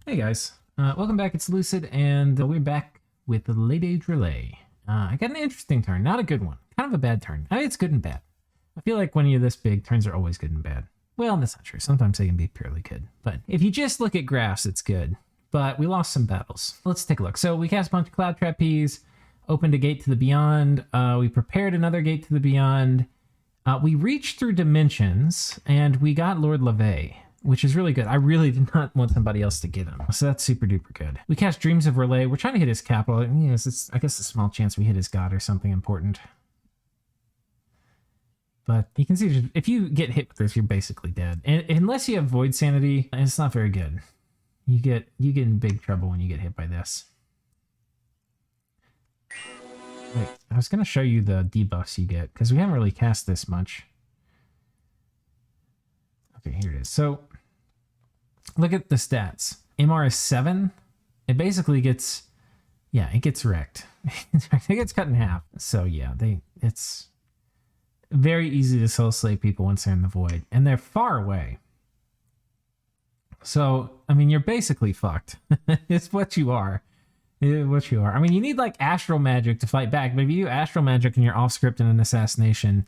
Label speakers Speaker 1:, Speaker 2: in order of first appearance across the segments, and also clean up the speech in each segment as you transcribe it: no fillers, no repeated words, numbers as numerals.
Speaker 1: Hey guys, welcome back. It's Lucid, and we're back with the Late Age Rlyeh. I got an interesting turn, not a good one, kind of a bad turn. It's good and bad. I feel like when you're this big, turns are always good and bad. Well, that's not true. Sometimes they can be purely good. But if you just look at graphs, it's good. But we lost some battles. Let's take a look. So we cast a bunch of Cloud Trapeze, opened a gate to the Beyond. We prepared another gate to the Beyond. We reached through dimensions, and we got Lord Rlyeh, which is really good. I really did not want somebody else to get him, so that's super duper good. We cast Dreams of Rlyeh. We're trying to hit his capital. It's I guess a small chance we hit his god or something important. But you can see if you get hit with this, you're basically dead. And unless you have Void Sanity, it's not very good. You get in big trouble when you get hit by this. Wait, I was going to show you the debuffs you get, because we haven't really cast this much. Okay, here it is. So, look at the stats. MR is 7. It basically gets, it gets wrecked. It gets cut in half. So yeah, it's very easy to soul slay people once they're in the void, and they're far away. So, I mean, you're basically fucked. It's what you are. What you are. I mean, you need like astral magic to fight back, but if you do astral magic and you're off script in an assassination,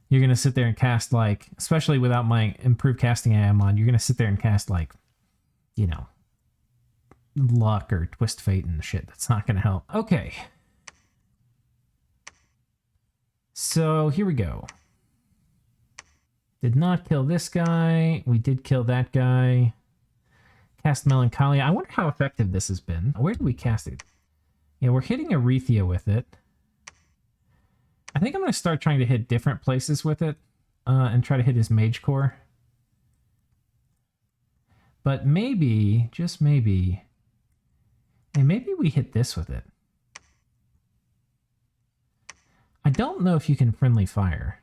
Speaker 1: you're going to sit there and cast like, especially without my improved casting AI mod, you're going to sit there and cast like, you know, luck or twist fate and shit. That's not going to help. Okay. So here we go. Did not kill this guy. We did kill that guy. Cast Melancholia. I wonder how effective this has been. Where did we cast it? Yeah, we're hitting Erythia with it. I think I'm going to start trying to hit different places with it and try to hit his Mage Core. But maybe, just maybe, and maybe we hit this with it. I don't know if you can friendly fire.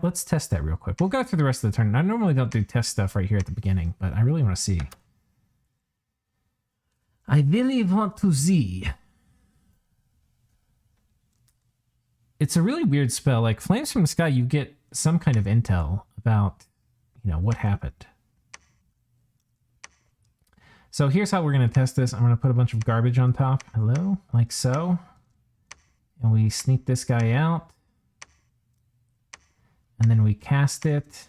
Speaker 1: Let's test that real quick. We'll go through the rest of the turn. I normally don't do test stuff right here at the beginning, but I really want to see. I really want to see. It's a really weird spell. Like Flames from the Sky, you get some kind of intel about, you know, what happened. So here's how we're going to test this. I'm going to put a bunch of garbage on top. Hello, like so. And we sneak this guy out. And then we cast it.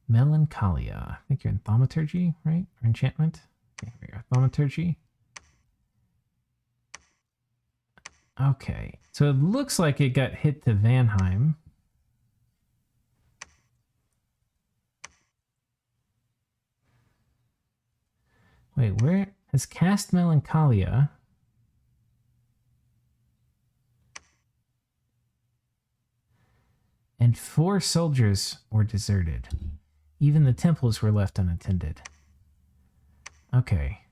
Speaker 1: Melancholia. I think you're in Thaumaturgy, right? Or Enchantment? Okay, here we go. Thaumaturgy. Okay, so it looks like it got hit to Vanheim. Wait, where has cast Melancholia? And 4 soldiers were deserted. Even the temples were left unattended. Okay.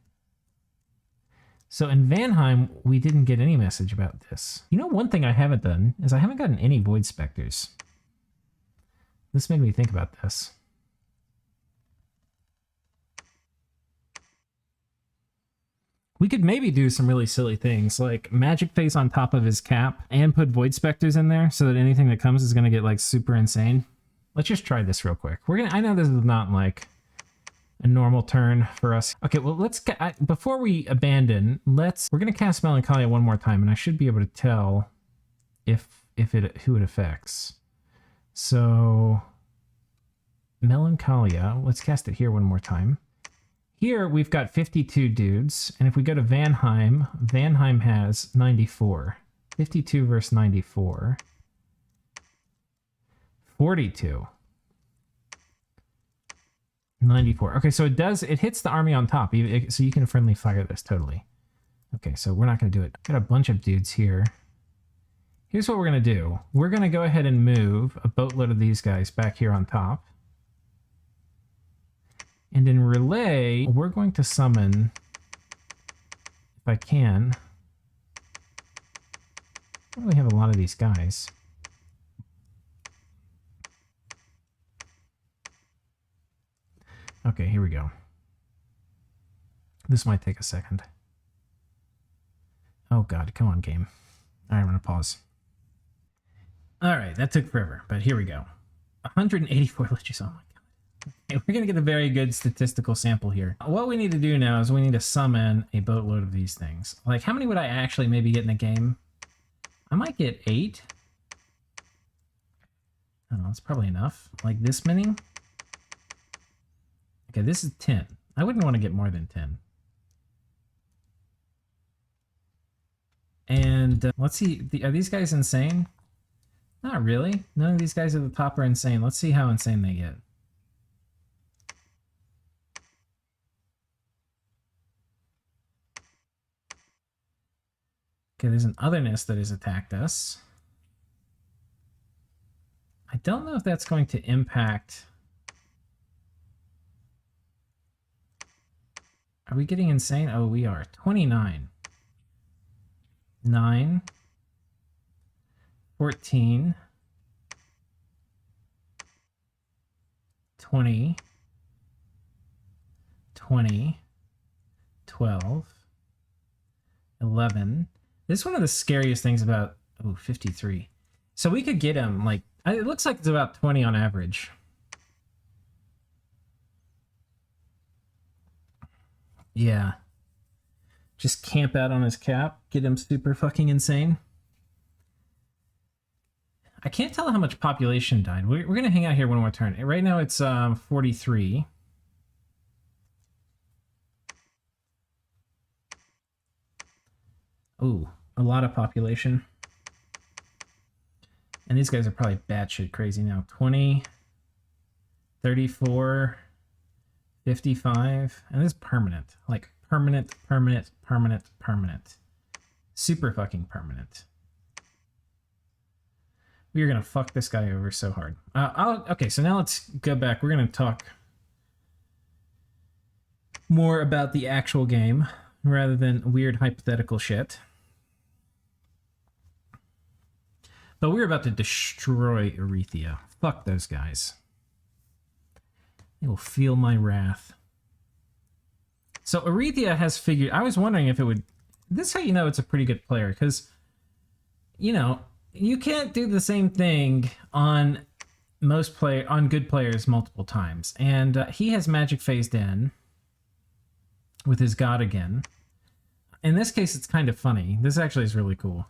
Speaker 1: So in Vanheim, we didn't get any message about this. You know, one thing I haven't done is I haven't gotten any Void Specters. This made me think about this. We could maybe do some really silly things, like Magic Face on top of his cap and put Void Specters in there so that anything that comes is going to get like super insane. Let's just try this real quick. I know this is not like a normal turn for us. Okay, well, before we abandon, we're going to cast Melancholia one more time, and I should be able to tell who it affects. So Melancholia, let's cast it here one more time. Here we've got 52 dudes, and if we go to Vanheim, Vanheim has 94. 52 versus 94. 42. 94. Okay, so it hits the army on top, so you can friendly fire this totally. Okay, so we're not going to do it. Got a bunch of dudes here. Here's what we're going to do. We're going to go ahead and move a boatload of these guys back here on top. And in Rlyeh, we're going to summon, if I can. We have a lot of these guys. Okay, here we go. This might take a second. Oh god, come on, game. Alright, I'm gonna pause. Alright, that took forever, but here we go. 184 liches, oh my god. Okay, we're gonna get a very good statistical sample here. What we need to do now is we need to summon a boatload of these things. Like, how many would I actually maybe get in a game? I might get 8. I don't know, it's probably enough. Like this many? Okay, this is 10. I wouldn't want to get more than 10. And let's see, are these guys insane? Not really. None of these guys at the top are insane. Let's see how insane they get. Okay, there's an otherness that has attacked us. I don't know if that's going to impact... Are we getting insane? Oh, we are. 29. 9. 14. 20. 20. 12. 11. This is one of the scariest things about... Oh, 53. So we could get him, like... It looks like it's about 20 on average. Yeah. Just camp out on his cap, get him super fucking insane. I can't tell how much population died. We're going to hang out here one more turn. Right now it's 43. Ooh, a lot of population. And these guys are probably batshit crazy now. 20, 34, 55. And this is permanent. Like, permanent, permanent, permanent, permanent. Super fucking permanent. We are going to fuck this guy over so hard. Okay, so now let's go back. We're going to talk more about the actual game rather than weird hypothetical shit. But we're about to destroy Erythia. Fuck those guys. They will feel my wrath. So Erythia has figured... I was wondering if it would... This is how you know it's a pretty good player, because, you know, you can't do the same thing on on good players multiple times. And he has magic phased in with his god again. In this case, it's kind of funny. This actually is really cool.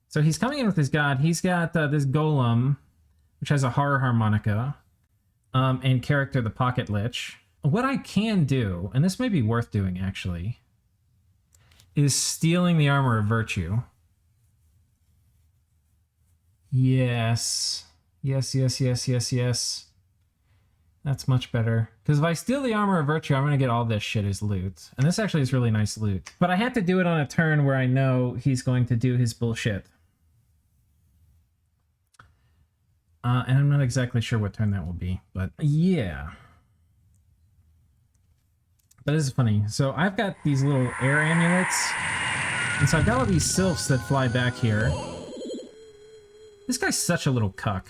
Speaker 1: So he's coming in with his god. He's got this golem, which has a horror harmonica, and character the pocket lich. What I can do, and this may be worth doing actually, is stealing the armor of virtue. Yes. Yes, yes, yes, yes, yes. That's much better. Because if I steal the armor of virtue, I'm going to get all this shit as loot. And this actually is really nice loot. But I have to do it on a turn where I know he's going to do his bullshit. And I'm not exactly sure what turn that will be, but yeah. But this is funny. So I've got these little air amulets. And so I've got all these sylphs that fly back here. This guy's such a little cuck.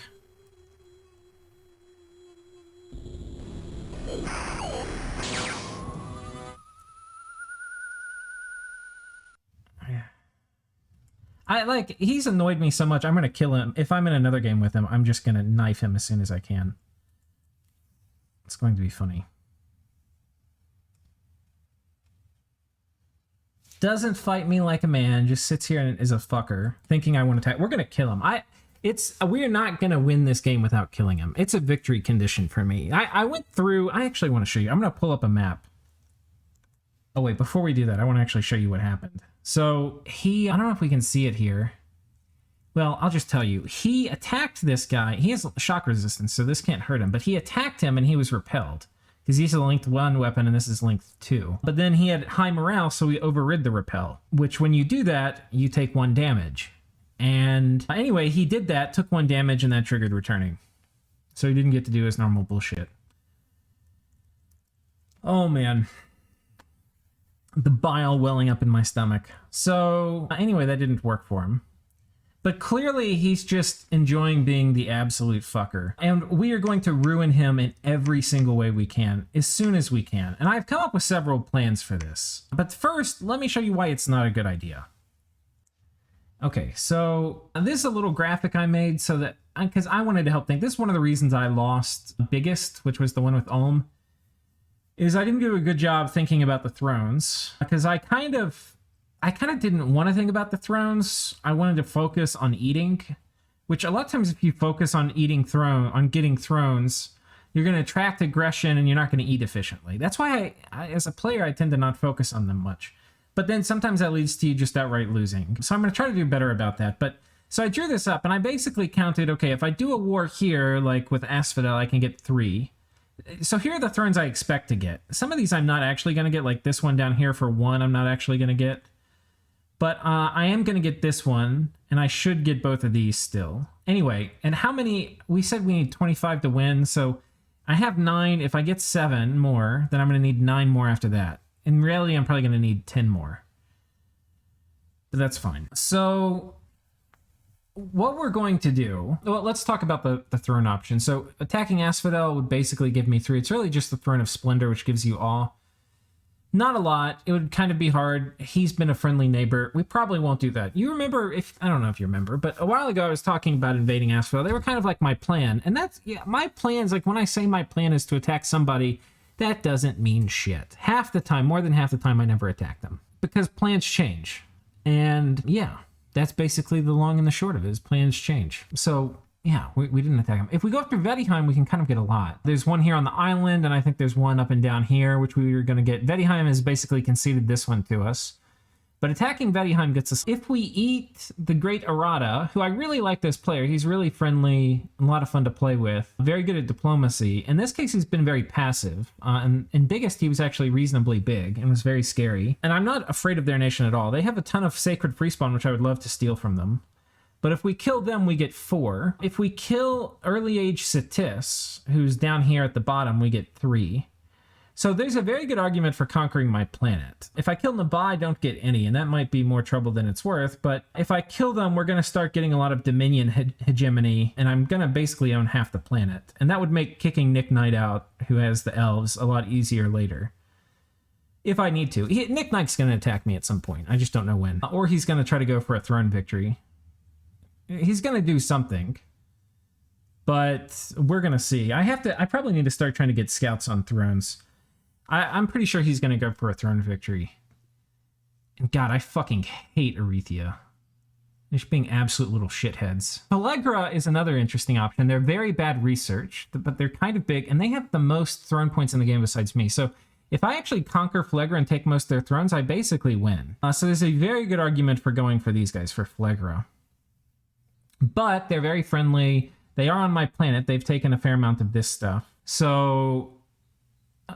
Speaker 1: He's annoyed me so much, I'm gonna kill him. If I'm in another game with him, I'm just gonna knife him as soon as I can. It's going to be funny. Doesn't fight me like a man, just sits here and is a fucker, thinking I want to attack. We're gonna kill him. We're not gonna win this game without killing him. It's a victory condition for me. I went through, I actually want to show you. I'm gonna pull up a map. Oh wait, before we do that, I want to actually show you what happened. So I don't know if we can see it here. Well, I'll just tell you. He attacked this guy. He has shock resistance, so this can't hurt him. But he attacked him and he was repelled. Because he's a linked 1 weapon and this is linked 2. But then he had high morale, so he overrid the repel. Which when you do that, you take 1 damage. And anyway, he did that, took 1 damage, and that triggered returning. So he didn't get to do his normal bullshit. Oh man. The bile welling up in my stomach. So anyway, that didn't work for him. But clearly he's just enjoying being the absolute fucker. And we are going to ruin him in every single way we can, as soon as we can. And I've come up with several plans for this. But first, let me show you why it's not a good idea. Okay, so this is a little graphic I made so that, because I wanted to help think. This is one of the reasons I lost biggest, which was the one with Ulm, is I didn't do a good job thinking about the thrones, because I kind of didn't want to think about the thrones. I wanted to focus on eating, which a lot of times if you focus on getting thrones, you're going to attract aggression and you're not going to eat efficiently. That's why I, as a player, I tend to not focus on them much. But then sometimes that leads to you just outright losing. So I'm going to try to do better about that. But so I drew this up and I basically counted, okay, if I do a war here, like with Asphodel, I can get 3. So here are the thrones I expect to get. Some of these I'm not actually going to get, like this one down here for 1 I'm not actually going to get. But I am going to get this one, and I should get both of these still. Anyway, and how many? We said we need 25 to win, so I have 9. If I get 7 more, then I'm going to need 9 more after that. In reality, I'm probably going to need 10 more. But that's fine. So what we're going to do, well, let's talk about the throne option. So attacking Asphodel would basically give me 3. It's really just the Throne of Splendor, which gives you all. Not a lot. It would kind of be hard. He's been a friendly neighbor. We probably won't do that. You remember, I don't know if you remember, but a while ago I was talking about invading Asphodel. They were kind of like my plan. And that's, yeah, my plans, like when I say my plan is to attack somebody, that doesn't mean shit. Half the time, more than half the time, I never attack them. Because plans change. And yeah, that's basically the long and the short of it, is plans change. So yeah, we didn't attack them. If we go through Vettiheim, we can kind of get a lot. There's one here on the island, and I think there's one up and down here, which we were going to get. Vettiheim has basically conceded this one to us. But attacking Vettiheim gets us... If we eat the Great Errata, who I really like this player. He's really friendly, a lot of fun to play with. Very good at diplomacy. In this case, he's been very passive. And in Biggest, he was actually reasonably big and was very scary. And I'm not afraid of their nation at all. They have a ton of Sacred Freespawn, which I would love to steal from them. But if we kill them, we get 4. If we kill Early Age Cetis, who's down here at the bottom, we get 3. So there's a very good argument for conquering my planet. If I kill Naba, I don't get any, and that might be more trouble than it's worth. But if I kill them, we're going to start getting a lot of Dominion hegemony, and I'm going to basically own half the planet. And that would make kicking Nick Knight out, who has the elves, a lot easier later. If I need to. Nick Knight's going to attack me at some point. I just don't know when. Or he's going to try to go for a throne victory. He's going to do something. But we're going to see. I probably need to start trying to get scouts on thrones. I'm pretty sure he's going to go for a throne victory. And God, I fucking hate Erythia. They're just being absolute little shitheads. Phlegra is another interesting option. They're very bad research, but they're kind of big, and they have the most throne points in the game besides me. So if I actually conquer Phlegra and take most of their thrones, I basically win. So there's a very good argument for going for these guys, for Phlegra. But they're very friendly. They are on my planet. They've taken a fair amount of this stuff. So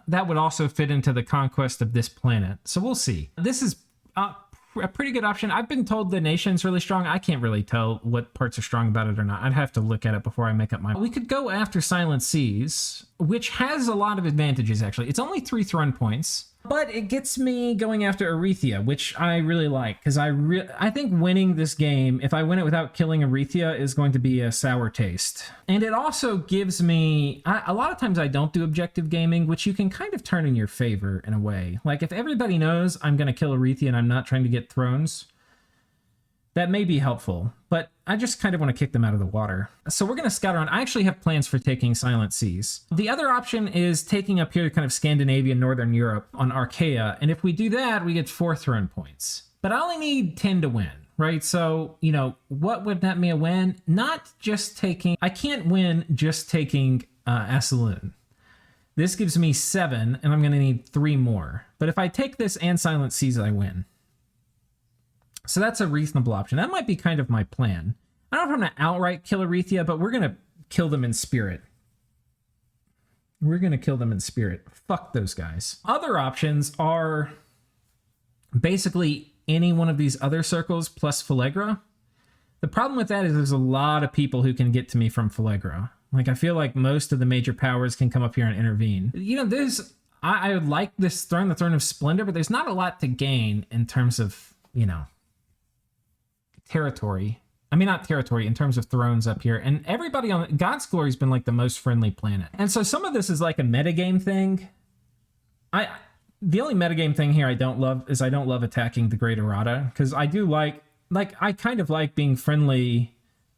Speaker 1: that would also fit into the conquest of this planet. So we'll see. This is a pretty good option. I've been told the nation's really strong. I can't really tell what parts are strong about it or not. I'd have to look at it before I make up my mind. We could go after Silent Seas, which has a lot of advantages, actually. It's only 3 throne points, but it gets me going after Erythia, which I really like, because I think winning this game, if I win it without killing Erythia, is going to be a sour taste. And it also gives me... a lot of times I don't do objective gaming, which you can kind of turn in your favor in a way. Like, if everybody knows I'm going to kill Erythia and I'm not trying to get thrones, that may be helpful, but I just kind of want to kick them out of the water. So we're going to scout around. I actually have plans for taking Silent Seas. The other option is taking up here kind of Scandinavia, Northern Europe on Archaea, and if we do that, we get 4 throne points. But I only need 10 to win, right? So, you know, what would net me a win? Not just taking... I can't win just taking Asaloon. This gives me 7, and I'm going to need 3 more. But if I take this and Silent Seas, I win. So that's a reasonable option. That might be kind of my plan. I don't know if I'm going to outright kill Erythia, but we're going to kill them in spirit. We're going to kill them in spirit. Fuck those guys. Other options are basically any one of these other circles plus Phlegra. The problem with that is there's a lot of people who can get to me from Phlegra. Like, I feel like most of the major powers can come up here and intervene. You know, there's... I would like this throne, the Throne of Splendor, but there's not a lot to gain in terms of, you know... territory. I mean, not territory, in terms of thrones up here. And everybody on God's Glory's been like the most friendly planet. And so some of this is like a metagame thing. The only metagame thing here I don't love is I don't love attacking the Great Errata, because I do like like, I kind of like being friendly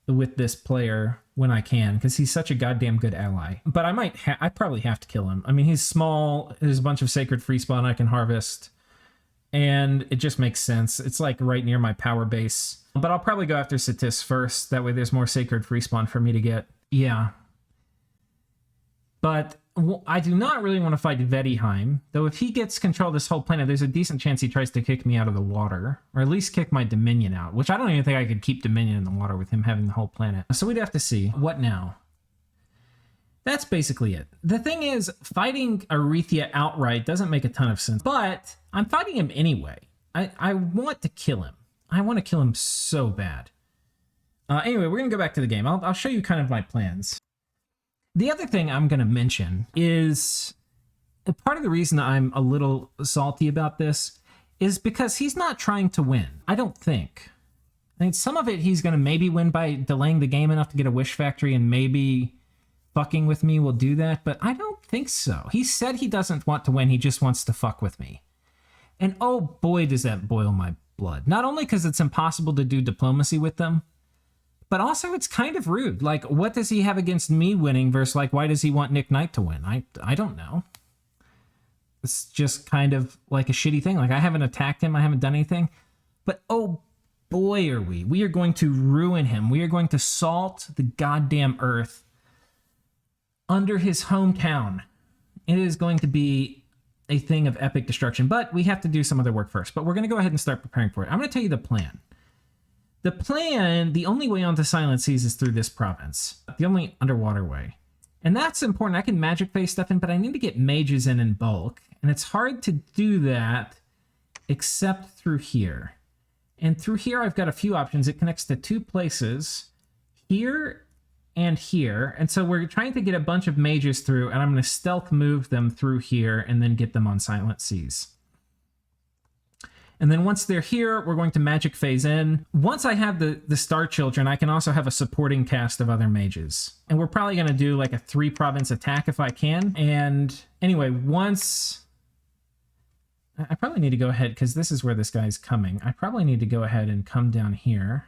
Speaker 1: with this player when I can, because he's such a goddamn good ally. But I probably have to kill him. I mean, he's small, there's a bunch of sacred free spawn I can harvest, and it just makes sense. It's like right near my power base. But I'll probably go after Satis first, that way there's more sacred free spawn for me to get. Yeah. But I do not really want to fight Vedheim, though if he gets control of this whole planet, there's a decent chance he tries to kick me out of the water, or at least kick my Dominion out, which I don't even think I could keep Dominion in the water with him having the whole planet. So we'd have to see. What now? That's basically it. The thing is, fighting Erythia outright doesn't make a ton of sense, but I'm fighting him anyway. I want to kill him. I want to kill him so bad. Anyway, we're going to go back to the game. I'll show you kind of my plans. The other thing I'm going to mention is part of the reason I'm a little salty about this is because he's not trying to win. I don't think. I think some of it he's going to maybe win by delaying the game enough to get a wish factory, and maybe fucking with me will do that, but I don't think so. He said he doesn't want to win, he just wants to fuck with me. And oh boy, does that boil my blood. Not only because it's impossible to do diplomacy with them, but also it's kind of rude. Like, what does he have against me winning versus, like, why does he want Nick Knight to win? I don't know. It's just kind of like a shitty thing. Like, I haven't attacked him, I haven't done anything. But oh boy, are we. We are going to ruin him. We are going to salt the goddamn earth under his hometown. It is going to be a thing of epic destruction, but we have to do some other work first. But we're going to go ahead and start preparing for it. I'm going to tell you the plan. The plan, the only way onto Silent Seas is through this province. The only underwater way. And that's important. I can magic phase stuff in, but I need to get mages in bulk. And it's hard to do that except through here. And through here, I've got a few options. It connects to two places, here and here. And so we're trying to get a bunch of mages through, and I'm going to stealth move them through here and then get them on Silent Seas. And then once they're here, we're going to magic phase in. Once I have the Star Children, I can also have a supporting cast of other mages. And we're probably going to do like a 3-province attack if I can. And anyway, once... I probably need to go ahead, because this is where this guy's coming. I probably need to go ahead and come down here.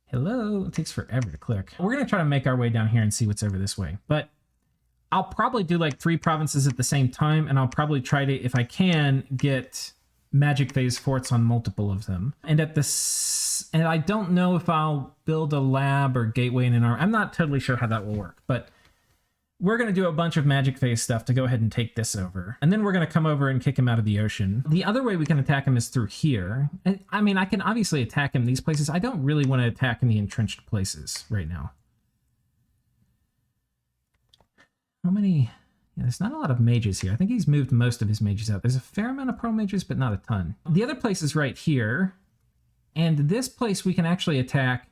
Speaker 1: Hello? It takes forever to click. We're going to try to make our way down here and see what's over this way. But I'll probably do like 3 provinces at the same time, and I'll probably try to, if I can, get magic phase forts on multiple of them. And I don't know if I'll build a lab or gateway in an arm. I'm not totally sure how that will work, but we're going to do a bunch of magic phase stuff to go ahead and take this over. And then we're going to come over and kick him out of the ocean. The other way we can attack him is through here. And I mean, I can obviously attack him these places. I don't really want to attack in the entrenched places right now. How many? Yeah, there's not a lot of mages here. I think he's moved most of his mages out. There's a fair amount of pro mages, but not a ton. The other place is right here. And this place we can actually attack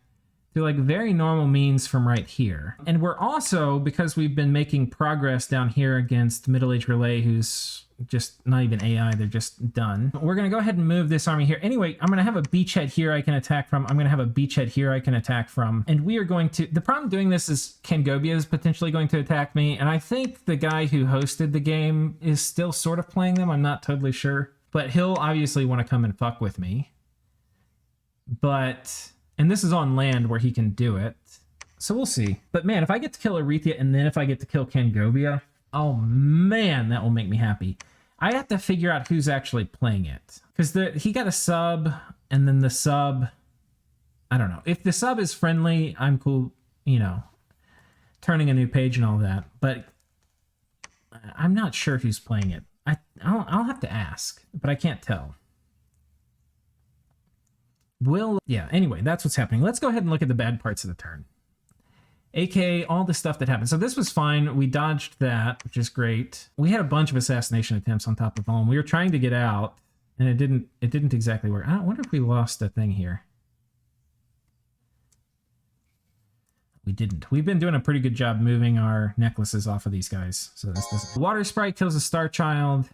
Speaker 1: through like very normal means from right here. And we're also, because we've been making progress down here against middle-aged Rlyeh, who's just not even AI, they're just done. We're going to go ahead and move this army here. Anyway, I'm going to have a beachhead here I can attack from. I'm going to have a beachhead here I can attack from. And we are going to... The problem doing this is Kangobia is potentially going to attack me. And I think the guy who hosted the game is still sort of playing them. I'm not totally sure. But he'll obviously want to come and fuck with me. But... And this is on land where he can do it. So we'll see. But man, if I get to kill Erythia and then if I get to kill Kangobia, oh man, that will make me happy. I have to figure out who's actually playing it. Because he got a sub, and then the sub... I don't know. If the sub is friendly, I'm cool, you know, turning a new page and all that. But I'm not sure who's playing it. I'll have to ask, but I can't tell. Yeah, anyway, that's what's happening. Let's go ahead and look at the bad parts of the turn. AKA all the stuff that happened. So this was fine. We dodged that, which is great. We had a bunch of assassination attempts on top of all, and we were trying to get out, and it didn't exactly work. I wonder if we lost a thing here. We didn't. We've been doing a pretty good job moving our necklaces off of these guys. So this doesn't... Water Sprite kills a Star Child.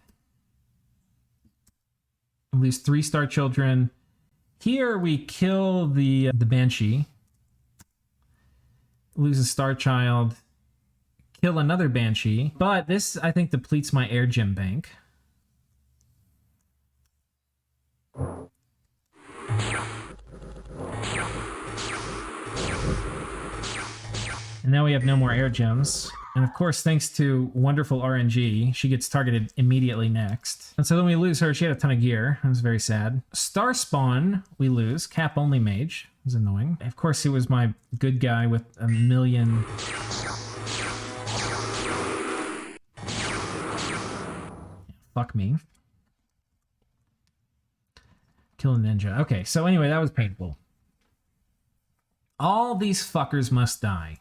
Speaker 1: We lose 3 Star Children. Here we kill the Banshee. Lose a Star Child. Kill another Banshee. But this, I think, depletes my air gem bank. And now we have no more air gems. And of course, thanks to wonderful RNG, she gets targeted immediately next. And so then we lose her. She had a ton of gear. That was very sad. Star Spawn, we lose. Cap only mage. It was annoying. Of course, he was my good guy with a million... Fuck me. Kill a ninja. Okay, so anyway, that was painful. All these fuckers must die.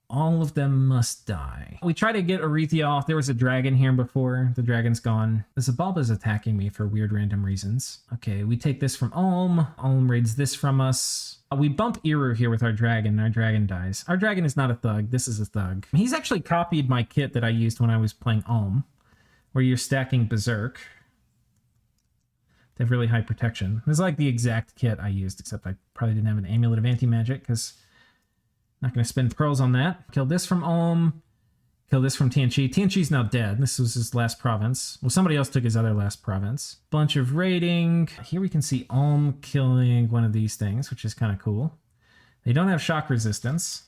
Speaker 1: All of them must die. We try to get Erythia off. There was a dragon here before. The dragon's gone. The Zabalba is attacking me for weird random reasons. Okay, we take this from Ulm. Ulm raids this from us. We bump Eru here with our dragon. Our dragon dies. Our dragon is not a thug. This is a thug. He's actually copied my kit that I used when I was playing Ulm, where you're stacking Berserk. They have really high protection. It's like the exact kit I used, except I probably didn't have an Amulet of Anti-Magic, because I'm not going to spend pearls on that. Kill this from Ulm. Kill this from Tianchi. Tianchi's now dead. This was his last province. Well, somebody else took his other last province. Bunch of raiding. Here we can see Ulm killing one of these things, which is kind of cool. They don't have shock resistance.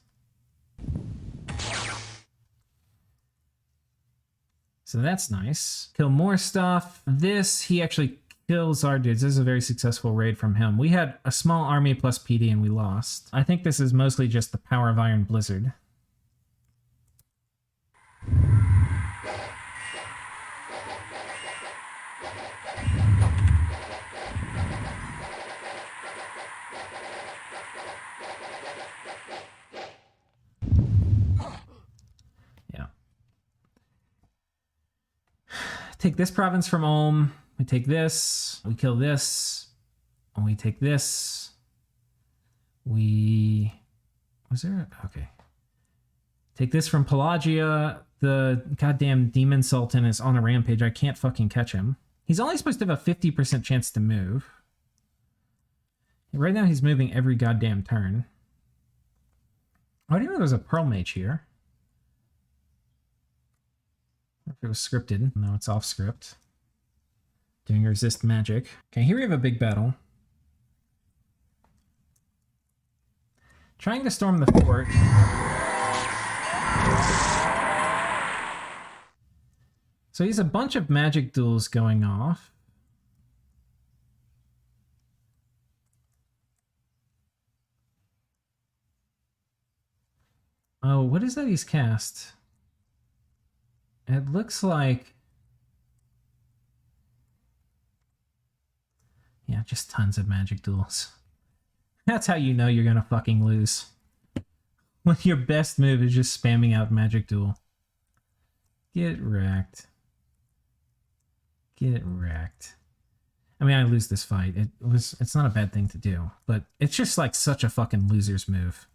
Speaker 1: So that's nice. Kill more stuff. This, he actually kills our dudes. This is a very successful raid from him. We had a small army plus PD and we lost. I think this is mostly just the power of Iron Blizzard. Yeah. Take this province from Ulm. We take this, we kill this, and we take this. Was there? Okay. Take this from Pelagia. The goddamn Demon Sultan is on a rampage. I can't fucking catch him. He's only supposed to have a 50% chance to move. Right now he's moving every goddamn turn. Oh, I didn't know there was a Pearl Mage here. If it was scripted. No, it's off script. Doing resist magic. Okay, here we have a big battle. Trying to storm the fort. So he's a bunch of magic duels going off. Oh, what is that he's cast? It looks like... Yeah, just tons of magic duels. That's how you know you're gonna fucking lose. When your best move is just spamming out magic duel. Get wrecked. Get wrecked. I mean, I lose this fight. It's not a bad thing to do, but it's just like such a fucking loser's move.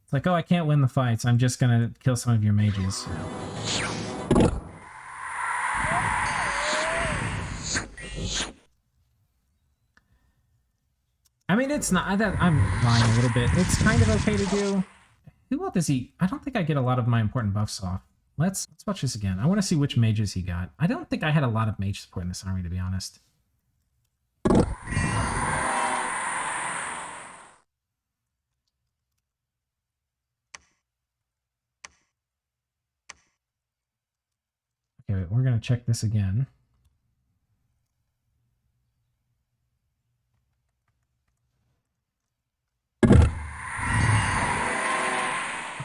Speaker 1: It's like, oh, I can't win the fights. I'm just gonna kill some of your mages. I mean, it's not that I'm lying a little bit. It's kind of okay to do. Who else does he? I don't think I get a lot of my important buffs off. Let's watch this again. I want to see which mages he got. I don't think I had a lot of mage support in this army, to be honest. Okay, we're gonna check this again.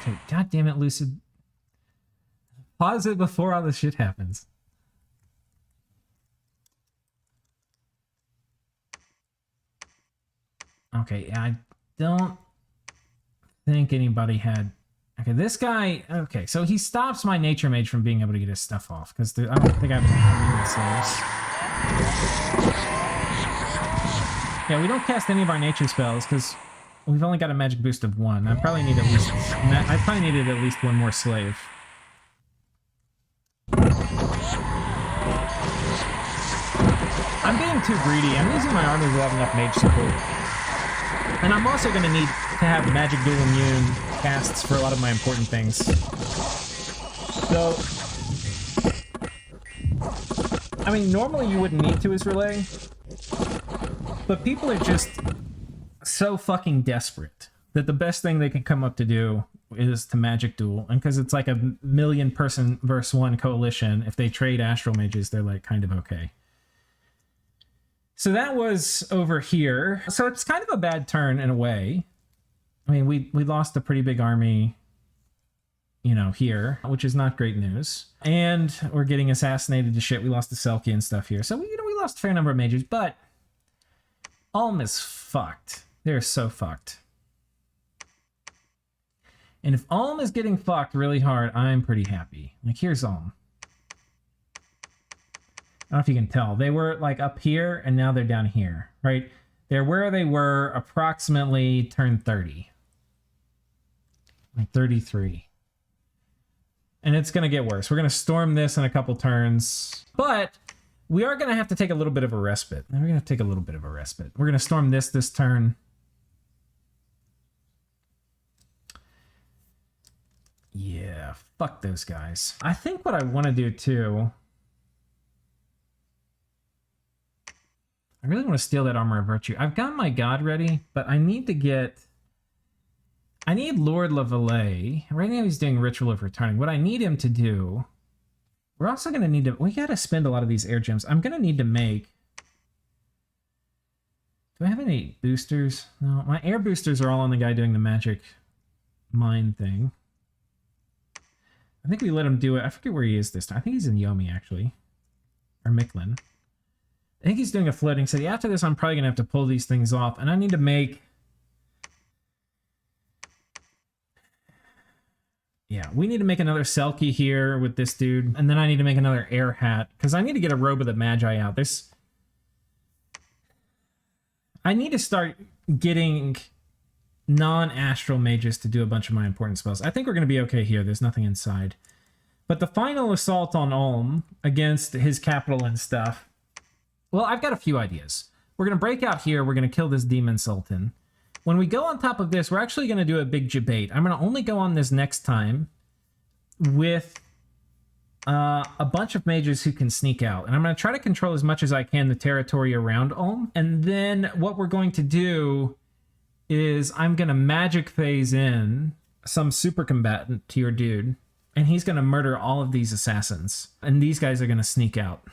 Speaker 1: Okay, god damn it, Lucid. Pause it before all this shit happens. Okay, I don't think anybody had... Okay, this guy... Okay, so he stops my Nature Mage from being able to get his stuff off, because I don't think I have any. Yeah, we don't cast any of our nature spells, because we've only got a magic boost of 1. I probably needed at least one more slave. I'm being too greedy. I'm using my army without enough mage support. And I'm also going to need to have magic dual immune casts for a lot of my important things. So, I mean, normally you wouldn't need to as Rlyeh, but people are just so fucking desperate that the best thing they can come up to do is to magic duel, and because it's like a million person versus one coalition, if they trade astral mages, they're like kind of okay. So that was over here. So it's kind of a bad turn in a way. I mean, we lost a pretty big army, you know, here, which is not great news. And we're getting assassinated to shit. We lost the Selkie and stuff here. So, we lost a fair number of mages, but Ulm is fucked. They're so fucked. And if Ulm is getting fucked really hard, I'm pretty happy. Like, here's Ulm. I don't know if you can tell. They were like up here, and now they're down here, right? They're where they were approximately turn 30. Like 33. And it's going to get worse. We're going to storm this in a couple turns. But we are going to have to take a little bit of a respite. We're going to take a little bit of a respite. We're going to storm this turn. Yeah, fuck those guys. I think what I want to do too... I really want to steal that Armor of Virtue. I've got my God ready, but I need to get... I need Lord Rlyeh. Right now he's doing Ritual of Returning. What I need him to do... We're also going to need to... We got to spend a lot of these air gems. I'm going to need to make... Do I have any boosters? No, my air boosters are all on the guy doing the magic mine thing. I think we let him do it. I forget where he is this time. I think he's in Yomi, actually. Or Mictlan. I think he's doing a floating city. After this, I'm probably going to have to pull these things off. And I need to make... Yeah, we need to make another Selkie here with this dude. And then I need to make another air hat. Because I need to get a Robe of the Magi out. This... I need to start getting non-astral mages to do a bunch of my important spells. I think we're going to be okay here. There's nothing inside. But the final assault on Ulm against his capital and stuff... Well, I've got a few ideas. We're going to break out here. We're going to kill this Demon Sultan. When we go on top of this, we're actually going to do a big debate. I'm going to only go on this next time with a bunch of mages who can sneak out. And I'm going to try to control as much as I can the territory around Ulm. And then what we're going to do is I'm going to magic phase in some super combatant to your dude. And he's going to murder all of these assassins. And these guys are going to sneak out.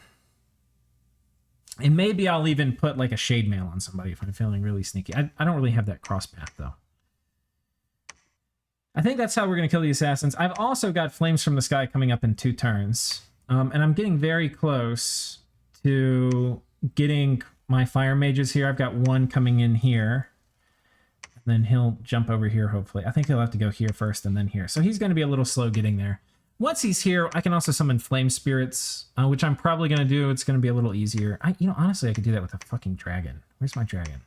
Speaker 1: And maybe I'll even put like a shade mail on somebody if I'm feeling really sneaky. I don't really have that cross path though. I think that's how we're going to kill the assassins. I've also got Flames from the Sky coming up in 2 turns. And I'm getting very close to getting my fire mages here. I've got one coming in here. And then he'll jump over here hopefully. I think he'll have to go here first and then here. So he's going to be a little slow getting there. Once he's here, I can also summon Flame Spirits, which I'm probably going to do. It's going to be a little easier. Honestly, I could do that with a fucking dragon. Where's my dragon?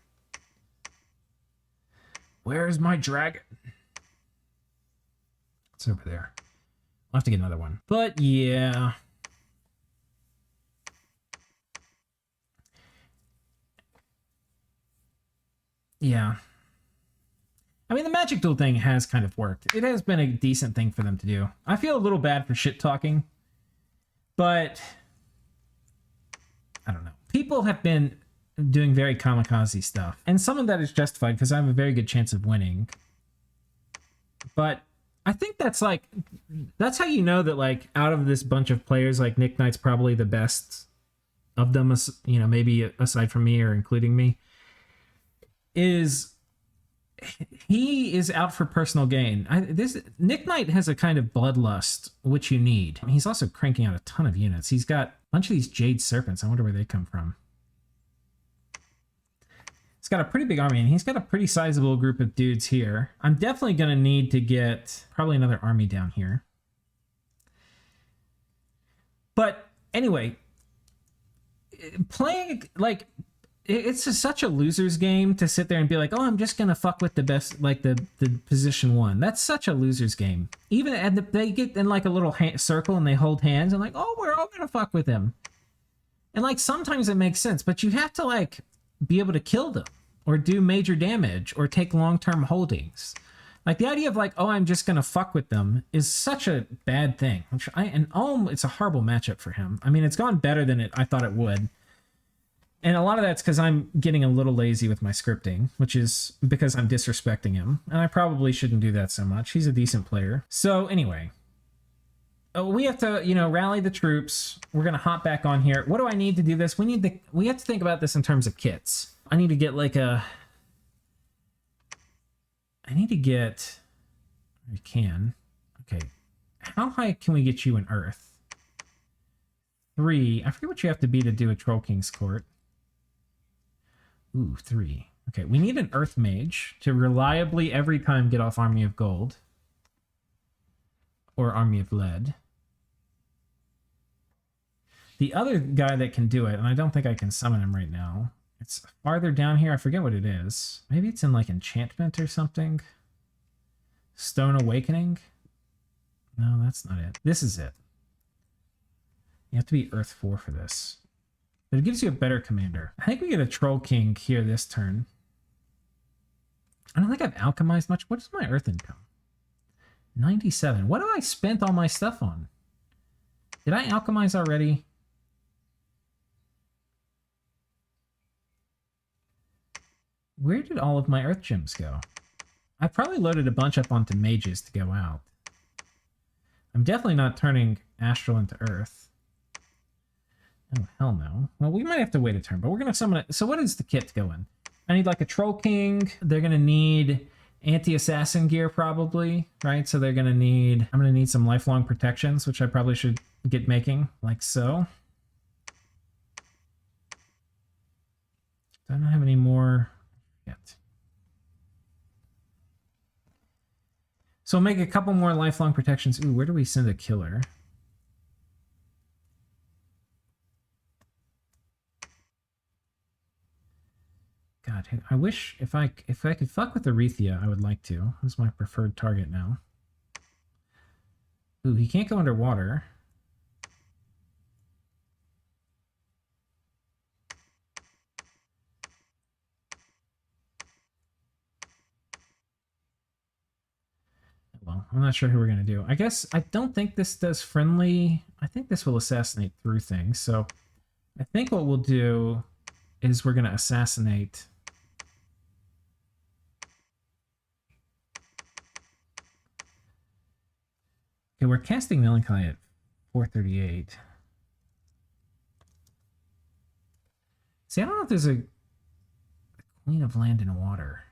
Speaker 1: Where's my dragon? It's over there. I'll have to get another one. But, yeah. Yeah. I mean, the magic duel thing has kind of worked. It has been a decent thing for them to do. I feel a little bad for shit talking, but I don't know. People have been doing very kamikaze stuff, and some of that is justified because I have a very good chance of winning. But I think that's how you know that like out of this bunch of players, like Nick Knight's probably the best of them, you know, maybe aside from me or including me, is he is out for personal gain. Nick Knight has a kind of bloodlust, which you need. He's also cranking out a ton of units. He's got a bunch of these Jade Serpents. I wonder where they come from. He's got a pretty big army, and he's got a pretty sizable group of dudes here. I'm definitely going to need to get probably another army down here. But anyway, playing, like... It's just such a loser's game to sit there and be like, oh, I'm just going to fuck with the best, like the position 1. That's such a loser's game. Even they get in like a little circle and they hold hands and like, oh, we're all going to fuck with him. And like sometimes it makes sense, but you have to like be able to kill them or do major damage or take long-term holdings. Like the idea of like, oh, I'm just going to fuck with them is such a bad thing. And Ulm, it's a horrible matchup for him. I mean, it's gone better than I thought it would. And a lot of that's because I'm getting a little lazy with my scripting, which is because I'm disrespecting him. And I probably shouldn't do that so much. He's a decent player. So anyway, we have to, rally the troops. We're going to hop back on here. What do I need to do this? We have to think about this in terms of kits. I need to get we can. Okay. How high can we get you in Earth? 3. I forget what you have to be to do a Troll King's Court. Ooh, 3. Okay, we need an Earth Mage to reliably every time get off Army of Gold. Or Army of Lead. The other guy that can do it, and I don't think I can summon him right now. It's farther down here. I forget what it is. Maybe it's in like Enchantment or something. Stone Awakening? No, that's not it. This is it. You have to be Earth 4 for this. But it gives you a better commander. I think we get a Troll King here this turn. I don't think I've alchemized much. What is my Earth income? 97. What have I spent all my stuff on? Did I alchemize already? Where did all of my Earth gems go? I probably loaded a bunch up onto mages to go out. I'm definitely not turning Astral into Earth. Oh, hell no. Well, we might have to wait a turn, but we're going to summon it. So what is the kit going? I need like a Troll King. They're going to need anti-assassin gear probably, right? So they're going to need... I'm going to need some lifelong protections, which I probably should get making, like so. Do I not have any more yet? So I'll make a couple more lifelong protections. Ooh, where do we send a killer? God, I wish if I could fuck with Erythia, I would like to. Who's my preferred target now? Ooh, he can't go underwater. Well, I'm not sure who we're going to do. I guess I don't think this does friendly. I think this will assassinate through things. So I think what we'll do is we're going to assassinate... Okay, we're casting Melancholy at 438. See, I don't know if there's a Queen of Land and Water.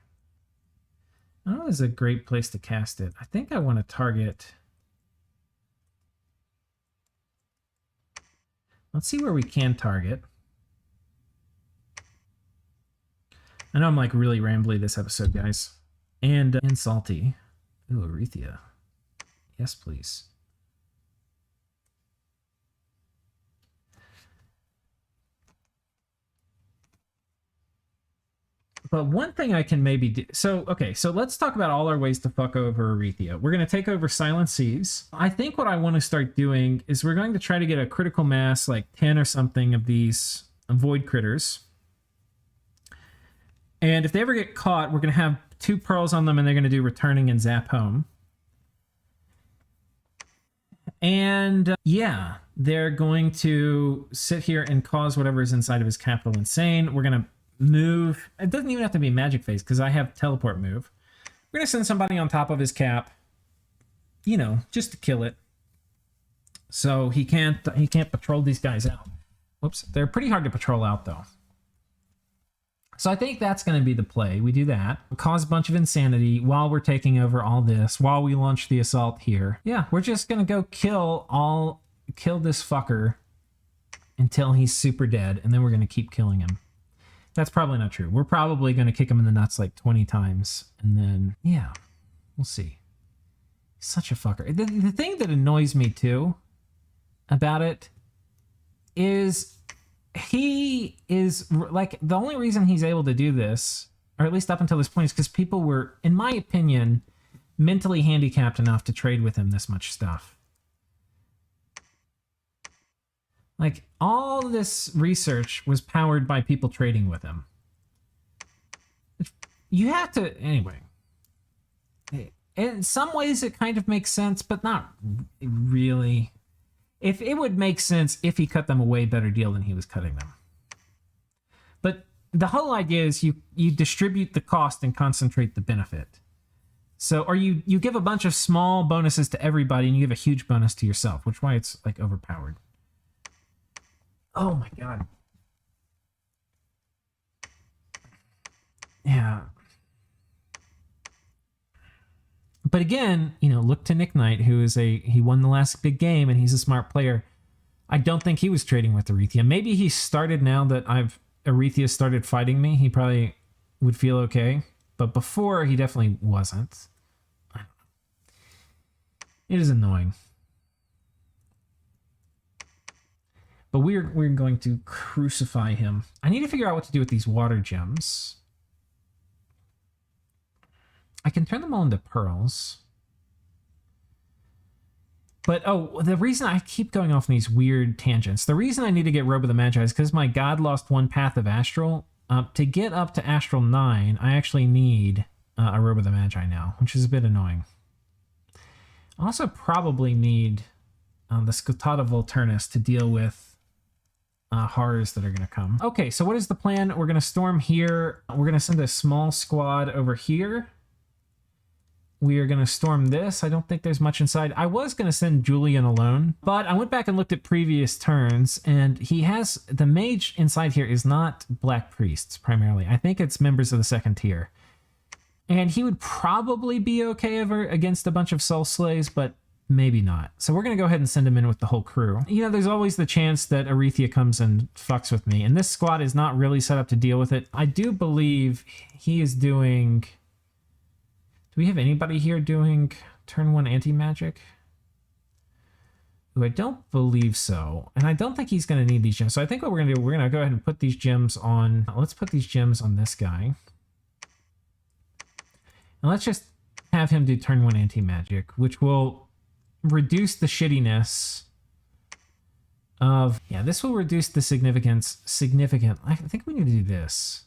Speaker 1: I don't know if there's a great place to cast it. I think I want to target... Let's see where we can target. I know I'm like really rambly this episode, guys. And salty. Ooh, Erythia. Yes, please. But one thing I can maybe do... So, okay, so let's talk about all our ways to fuck over Erythia. We're going to take over Silent Seas. I think what I want to start doing is we're going to try to get a critical mass, like 10 or something of these void critters. And if they ever get caught, we're going to have 2 pearls on them and they're going to do returning and zap home. And yeah, they're going to sit here and cause whatever is inside of his capital insane. We're going to move. It doesn't even have to be magic phase because I have teleport move. We're going to send somebody on top of his cap, just to kill it. So he can't patrol these guys out. Whoops. They're pretty hard to patrol out though. So I think that's going to be the play. We do that. Cause a bunch of insanity while we're taking over all this, while we launch the assault here. Yeah, we're just going to go kill this fucker until he's super dead, and then we're going to keep killing him. That's probably not true. We're probably going to kick him in the nuts like 20 times, and then, yeah, we'll see. He's such a fucker. The thing that annoys me, too, about it is... He is, like, the only reason he's able to do this, or at least up until this point, is because people were, in my opinion, mentally handicapped enough to trade with him this much stuff. Like, all this research was powered by people trading with him. You have to, anyway. In some ways, it kind of makes sense, but not really. If it would make sense if he cut them a way better deal than he was cutting them. the whole idea is you distribute the cost and concentrate the benefit. So, or you give a bunch of small bonuses to everybody and you give a huge bonus to yourself, which is why it's like overpowered. Oh my god. Yeah. But again, you know, look to Nick Knight, who is he won the last big game and he's a smart player. I don't think he was trading with Erythia. Maybe he started now that Erythias started fighting me. He probably would feel okay. But before, he definitely wasn't. It is annoying. But we're going to crucify him. I need to figure out what to do with these water gems. I can turn them all into pearls. But, oh, the reason I keep going off on these weird tangents, the reason I need to get Robe of the Magi is because my god lost one path of Astral. To get up to Astral 9, I actually need a Robe of the Magi now, which is a bit annoying. I also probably need the Scutata Volturnus to deal with horrors that are going to come. Okay, so what is the plan? We're going to storm here. We're going to send a small squad over here. We are going to storm this. I don't think there's much inside. I was going to send Julian alone, but I went back and looked at previous turns, and he has... The mage inside here is not Black Priests, primarily. I think it's members of the second tier. And he would probably be okay against a bunch of Soul Slays, but maybe not. So we're going to go ahead and send him in with the whole crew. You know, there's always the chance that Erythia comes and fucks with me, and this squad is not really set up to deal with it. I do believe he is doing... Do we have anybody here doing turn 1 anti-magic? Ooh, I don't believe so. And I don't think he's going to need these gems. So I think what we're going to do, we're going to go ahead and put these gems on... Let's put these gems on this guy. And let's just have him do turn 1 anti-magic, which will reduce the shittiness of... Yeah, this will reduce the significance. I think we need to do this.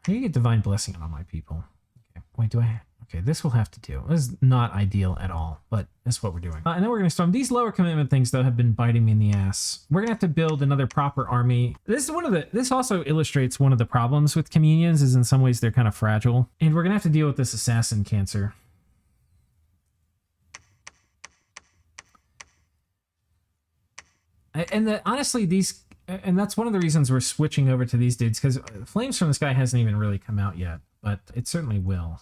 Speaker 1: I need to get Divine Blessing on my people. Okay, wait, do I... Okay, this will have to do. This is not ideal at all, but that's what we're doing. And then we're going to storm these lower commitment things that have been biting me in the ass. We're going to have to build another proper army. This is this also illustrates one of the problems with communions, is in some ways they're kind of fragile. And we're going to have to deal with this assassin cancer. And honestly, these... And that's one of the reasons we're switching over to these dudes, because Flames from the Sky hasn't even really come out yet, but it certainly will.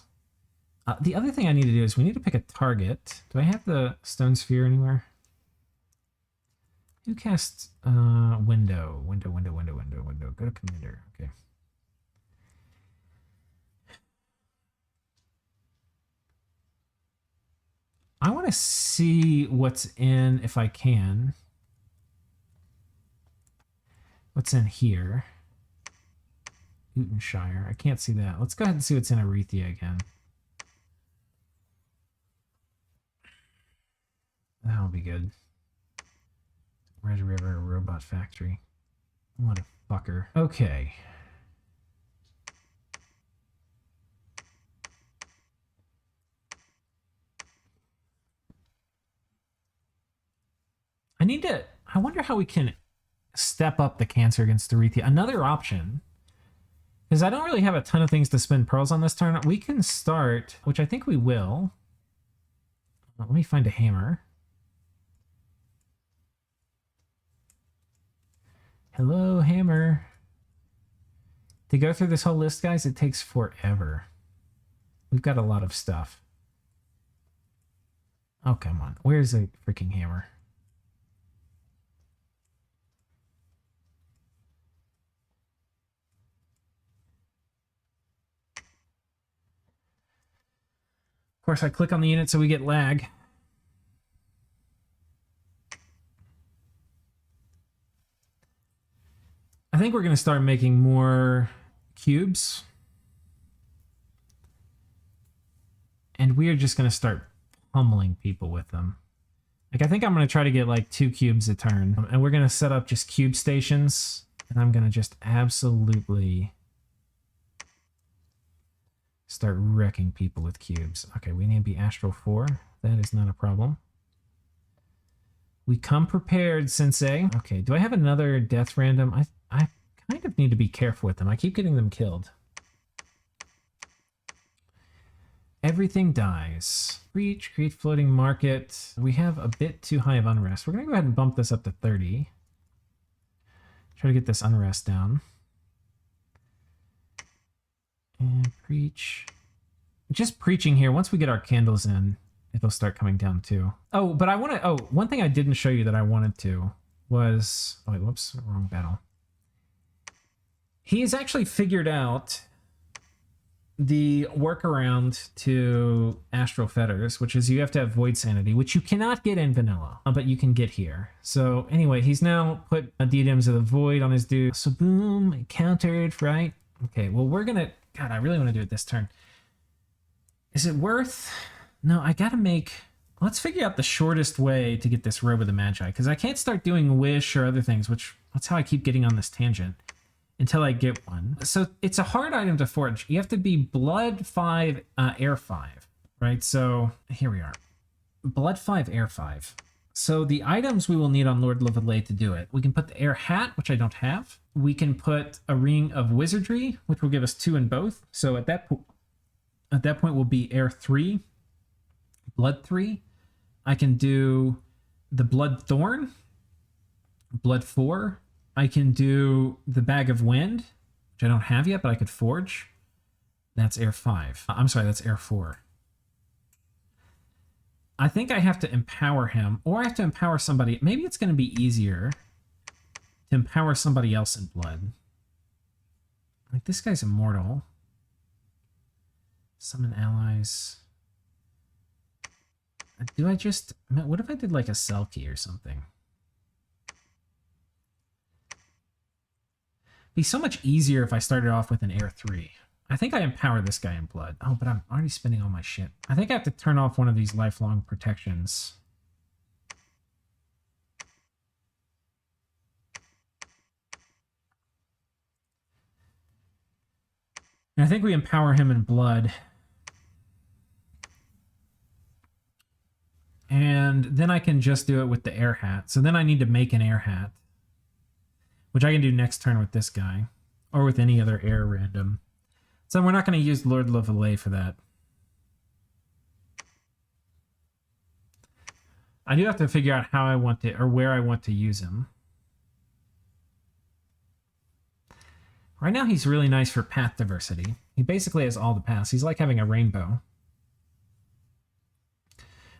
Speaker 1: The other thing I need to do is we need to pick a target. Do I have the Stone Sphere anywhere? Who casts window? Window. Go to Commander. Okay. I want to see what's in, if I can. What's in here? Utenshire. I can't see that. Let's go ahead and see what's in Erythia again. That'll be good. Red River Robot Factory. What a fucker. Okay. I wonder how we can step up the cancer against Erythia. Another option, because I don't really have a ton of things to spend pearls on this turn. We can start, which I think we will. Let me find a hammer. Hello, hammer. To go through this whole list, guys, it takes forever. We've got a lot of stuff. Oh, come on. Where's the freaking hammer? Of course, I click on the unit so we get lag. I think we're going to start making more cubes. And we are just going to start pummeling people with them. Like, I think I'm going to try to get like 2 cubes a turn. And we're going to set up just cube stations. And I'm going to just absolutely start wrecking people with cubes. Okay, we need to be Astral 4. That is not a problem. We come prepared, Sensei. Okay, do I have another death random? I kind of need to be careful with them. I keep getting them killed. Everything dies. Reach, create floating market. We have a bit too high of unrest. We're going to go ahead and bump this up to 30. Try to get this unrest down. And preach. Just preaching here. Once we get our candles in, it'll start coming down too. Oh, but I want to... Oh, one thing I didn't show you that I wanted to was... Oh, wait, whoops. Wrong battle. He's actually figured out the workaround to Astral Fetters, which is you have to have Void Sanity, which you cannot get in vanilla, but you can get here. So anyway, he's now put Diadems of the Void on his dude. So boom, countered, right? Okay, well, we're going to... God, I really want to do it this turn. Is it worth... No, I gotta make... Let's figure out the shortest way to get this Robe of the Magi, because I can't start doing Wish or other things, which that's how I keep getting on this tangent, until I get one. So it's a hard item to forge. You have to be Blood 5, Air 5, right? So here we are. Blood 5, Air 5. So the items we will need on Lord Rlyeh to do it. We can put the Air Hat, which I don't have. We can put a Ring of Wizardry, which will give us 2 in both. So at that point we'll be Air 3, Blood 3. I can do the Blood Thorn, Blood 4. I can do the Bag of Wind, which I don't have yet, but I could forge. That's Air 5. I'm sorry, that's Air 4. I think I have to empower him, or I have to empower somebody. Maybe it's going to be easier to empower somebody else in Blood. Like, this guy's immortal. Summon allies. Do I just... What if I did like a Selkie or something? Be so much easier if I started off with an Air 3. I think I empower this guy in Blood. Oh, but I'm already spending all my shit. I think I have to turn off one of these lifelong protections. And I think we empower him in Blood. And then I can just do it with the Air Hat. So then I need to make an Air Hat, which I can do next turn with this guy, or with any other air random. So we're not going to use Lord Rlyeh for that. I do have to figure out how I want to, or where I want to use him. Right now he's really nice for path diversity. He basically has all the paths. He's like having a rainbow.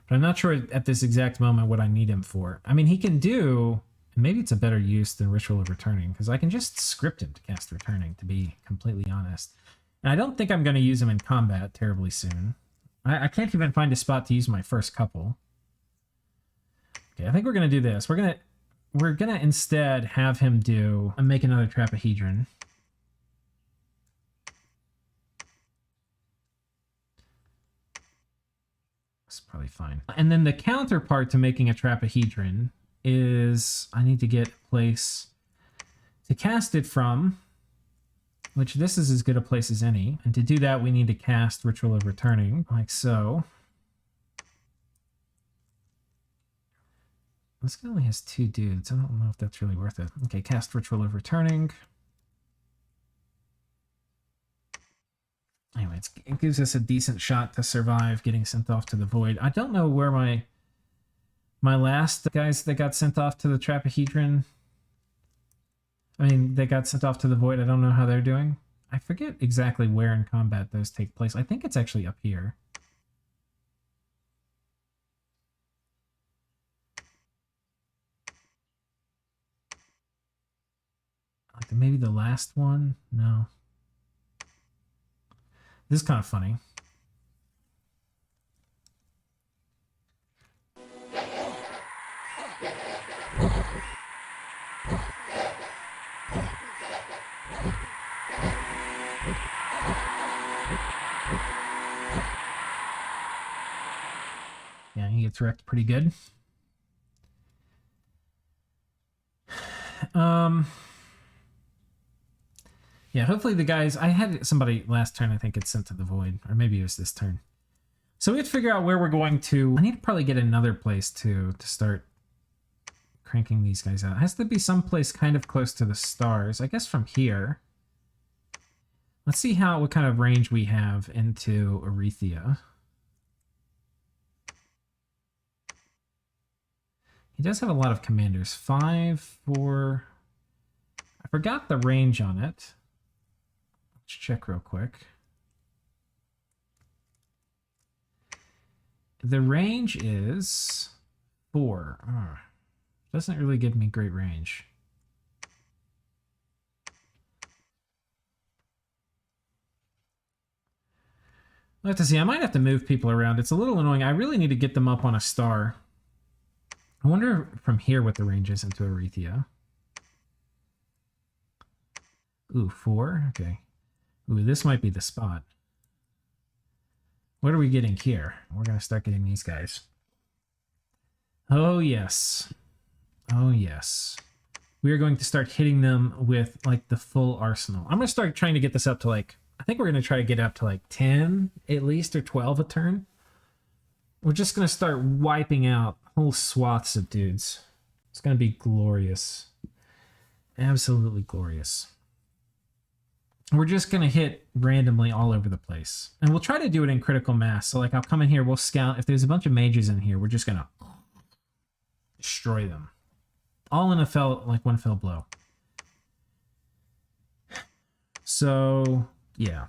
Speaker 1: But I'm not sure at this exact moment what I need him for. I mean, he can do... Maybe it's a better use than Ritual of Returning, because I can just script him to cast Returning, to be completely honest. And I don't think I'm going to use him in combat terribly soon. I can't even find a spot to use my first couple. Okay, I think we're going to do this. We're gonna instead have him do... make another Trapahedron. That's probably fine. And then the counterpart to making a Trapahedron is I need to get a place to cast it from, which this is as good a place as any. And to do that, we need to cast Ritual of Returning, like so. This guy only has 2 dudes. I don't know if that's really worth it. Okay, cast Ritual of Returning. Anyway, it gives us a decent shot to survive getting sent off to the Void. I don't know where my last guys that got sent off to the Trapahedron... I mean, they got sent off to the Void. I don't know how they're doing. I forget exactly where in combat those take place. I think it's actually up here. Like maybe the last one? No. This is kind of funny. Yeah, he gets wrecked pretty good. Yeah, hopefully the guys... I had somebody last turn, I think, get sent to the void. Or maybe it was this turn. So we have to figure out where we're going to... I need to probably get another place to start cranking these guys out. It has to be someplace kind of close to the stars. I guess from here. Let's see what kind of range we have into Erythia. He does have a lot of commanders. 5, 4... I forgot the range on it. Let's check real quick. The range is 4. Oh, doesn't really give me great range. We'll have to see. I might have to move people around. It's a little annoying. I really need to get them up on a star. I wonder from here what the range is into Erythia. Ooh, 4? Okay. Ooh, this might be the spot. What are we getting here? We're going to start getting these guys. Oh, yes. Oh, yes. We are going to start hitting them with, like, the full arsenal. I'm going to start trying to get this up to, like... I think we're going to try to get up to, like, 10, at least, or 12 a turn. We're just going to start wiping out whole swaths of dudes. It's going to be glorious. Absolutely glorious. We're just going to hit randomly all over the place. And we'll try to do it in critical mass. So, like, I'll come in here, we'll scout. If there's a bunch of mages in here, we're just going to destroy them. All in one fell blow. So, yeah.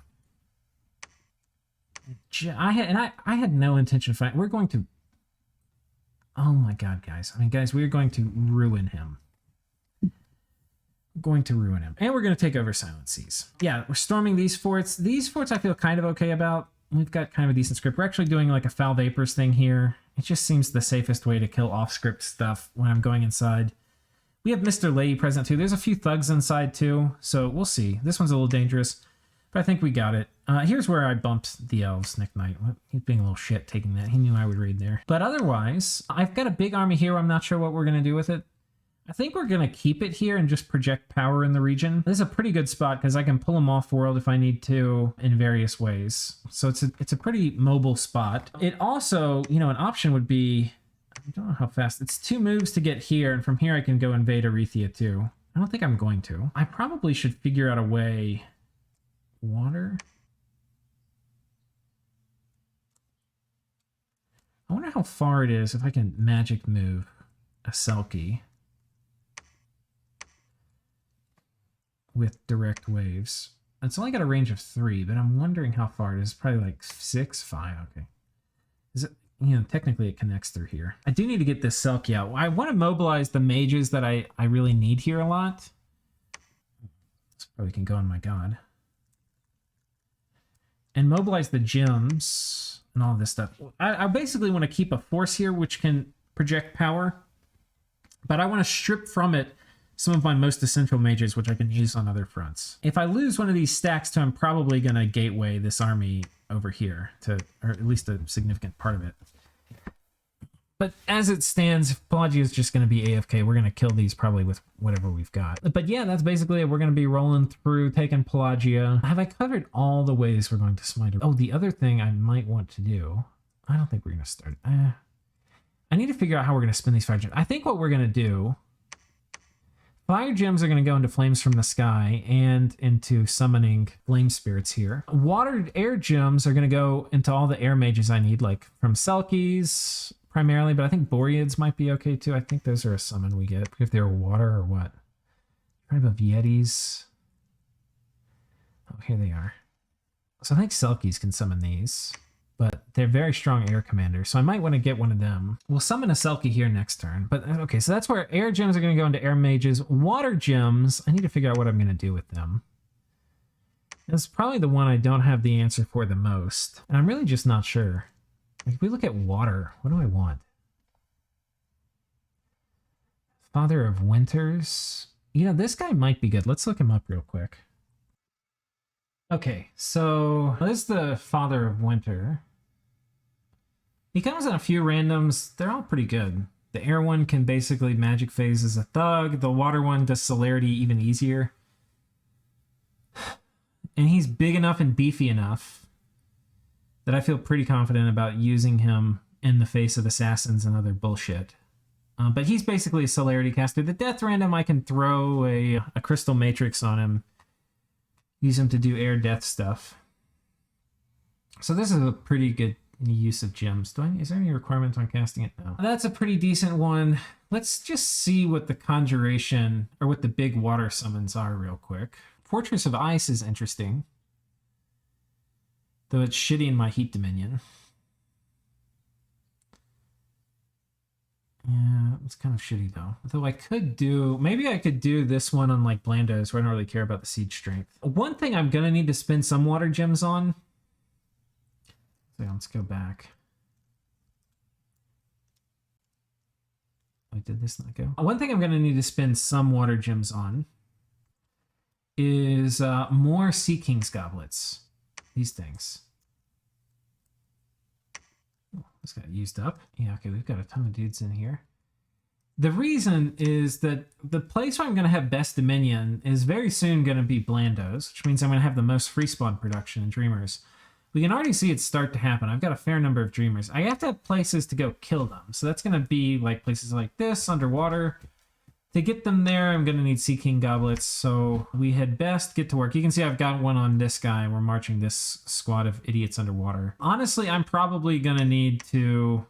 Speaker 1: I had no intention of fighting. We're going to... Oh my god, guys. I mean, guys, we're going to ruin him. Going to ruin him. And we're going to take over Silent Seas. Yeah, we're storming these forts. These forts I feel kind of okay about. We've got kind of a decent script. We're actually doing like a Foul Vapors thing here. It just seems the safest way to kill off-script stuff when I'm going inside. We have Mr. Rlyeh present too. There's a few thugs inside too, so we'll see. This one's a little dangerous, but I think we got it. Here's where I bumped the elves, Nick Knight. He's being a little shit taking that. He knew I would raid there. But otherwise, I've got a big army here. I'm not sure what we're going to do with it. I think we're going to keep it here and just project power in the region. This is a pretty good spot because I can pull them off world if I need to in various ways. So it's a pretty mobile spot. It also, you know, an option would be, I don't know how fast, it's 2 moves to get here, and from here I can go invade Erythia too. I don't think I'm going to. I probably should figure out a way. Water? I wonder how far it is if I can magic move a Selkie with direct waves. It's only got a range of 3, but I'm wondering how far it is. Probably like 6, 5. Okay. Is it, you know, technically it connects through here. I do need to get this Selkie out. I want to mobilize the mages that I really need here a lot. This probably can go on my god. And mobilize the gems and all this stuff. I basically want to keep a force here which can project power, but I want to strip from it some of my most essential mages, which I can use on other fronts. If I lose one of these stacks too, I'm probably going to gateway this army over here, or at least a significant part of it. But as it stands, if Pelagia is just going to be AFK, we're going to kill these probably with whatever we've got. But yeah, that's basically it. We're going to be rolling through, taking Pelagia. Have I covered all the ways we're going to smite her? Oh, the other thing I might want to do, I don't think we're going to start. I need to figure out how we're going to spin these fire gems. I think what we're going to do, fire gems are going to go into flames from the sky and into summoning flame spirits here. Water air gems are going to go into all the air mages I need, like from Selkies primarily, but I think Boreads might be okay too. I think those are a summon we get if they're water or what. Tribe of Yetis. Oh, here they are. So I think Selkies can summon these, but they're very strong air commanders, so I might want to get one of them. We'll summon a Selkie here next turn. But okay, so that's where air gems are going to go into air mages. Water gems, I need to figure out what I'm going to do with them. That's probably the one I don't have the answer for the most, and I'm really just not sure. If we look at water, what do I want? Father of Winters. You know, this guy might be good. Let's look him up real quick. Okay, so this is the Father of Winter. He comes in a few randoms. They're all pretty good. The air one can basically magic phase as a thug. The water one does celerity even easier. And he's big enough and beefy enough that I feel pretty confident about using him in the face of assassins and other bullshit. But he's basically a celerity caster. The death random, I can throw a crystal matrix on him. Use him to do air death stuff. So this is a pretty good use of gems. Is there any requirement on casting it? No. That's a pretty decent one. Let's just see what the conjuration, or what the big water summons are real quick. Fortress of Ice is interesting. Though it's shitty in my heat dominion. Yeah, it's kind of shitty though. Though I could do, maybe I could do this one on like Blandos where I don't really care about the siege strength. One thing I'm gonna need to spend some water gems on. So let's go back. Wait, did this not go? One thing I'm gonna need to spend some water gems on is more Sea King's goblets. These things. This got used up. Yeah, okay, we've got a ton of dudes in here. The reason is that the place where I'm going to have best dominion is very soon going to be Blandos, which means I'm going to have the most free spawn production in Dreamers. We can already see it start to happen. I've got a fair number of Dreamers. I have to have places to go kill them. So that's going to be like places like this, underwater. To get them there, I'm going to need Sea King goblets. So we had best get to work. You can see I've got one on this guy. We're marching this squad of idiots underwater. Honestly, I'm probably going to need to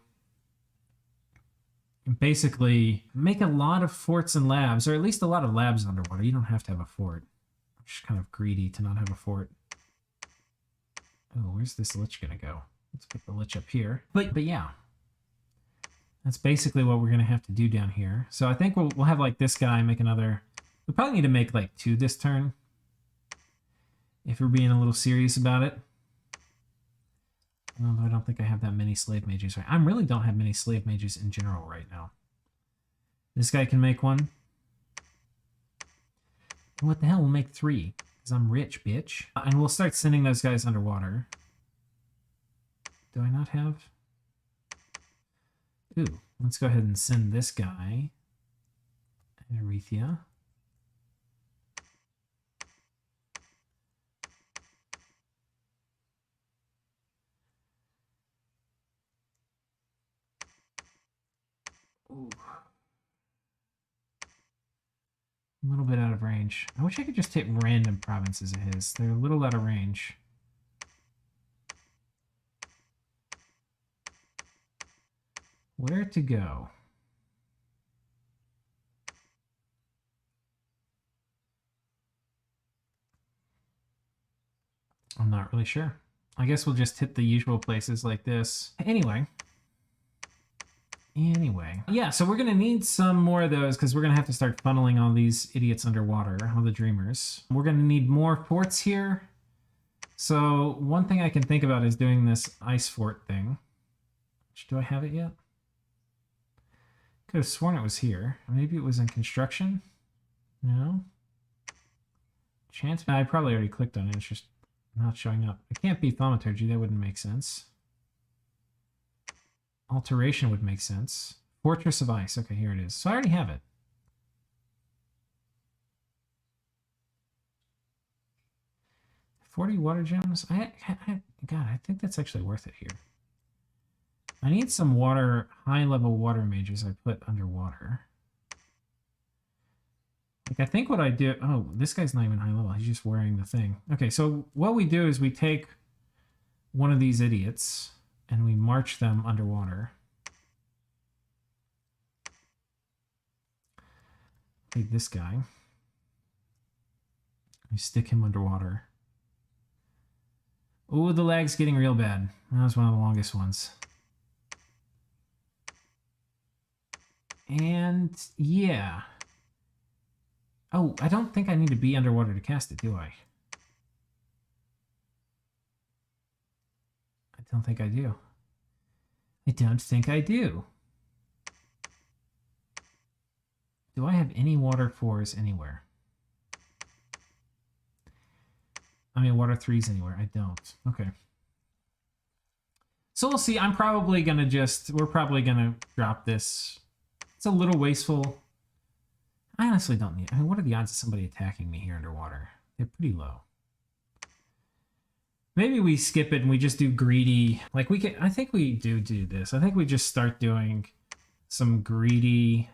Speaker 1: basically make a lot of forts and labs, or at least a lot of labs underwater. You don't have to have a fort. I'm just kind of greedy to not have a fort. Oh, where's this lich going to go? Let's put the lich up here. But yeah. That's basically what we're going to have to do down here. So I think we'll have like this guy make another... We probably need to make like 2 this turn. If we're being a little serious about it. Although I don't think I have that many slave mages. Right? I really don't have many slave mages in general right now. This guy can make one. What the hell? We'll make 3. Because I'm rich, bitch. And we'll start sending those guys underwater. Do I not have... Ooh, let's go ahead and send this guy, Erythia. Ooh. A little bit out of range. I wish I could just hit random provinces of his. They're a little out of range. Where to go? I'm not really sure. I guess we'll just hit the usual places like this. Anyway. Yeah, so we're going to need some more of those because we're going to have to start funneling all these idiots underwater, all the dreamers. We're going to need more forts here. So one thing I can think about is doing this ice fort thing. Do I have it yet? Could have sworn it was here. Maybe it was in construction? No? Chance? I probably already clicked on it. It's just not showing up. It can't be thaumaturgy. That wouldn't make sense. Alteration would make sense. Fortress of Ice. Okay, here it is. So I already have it. $40 water gems? God, I think that's actually worth it here. I need some water, high-level water mages I put underwater. Like, I think what I do... Oh, this guy's not even high level. He's just wearing the thing. Okay, so what we do is we take one of these idiots and we march them underwater. Take this guy. We stick him underwater. Oh, the lag's getting real bad. That was one of the longest ones. And yeah. Oh, I don't think I need to be underwater to cast it, do I? I don't think I do. I don't think I do. Do I have any water 4s anywhere? I mean, water 3s anywhere. I don't. Okay. So we'll see. I'm probably going to just... We're probably going to drop this. It's a little wasteful. I honestly don't need... I mean, what are the odds of somebody attacking me here underwater? They're pretty low. Maybe we skip it and we just do greedy. Like we can, I think we do this. I think we just start doing some greedy,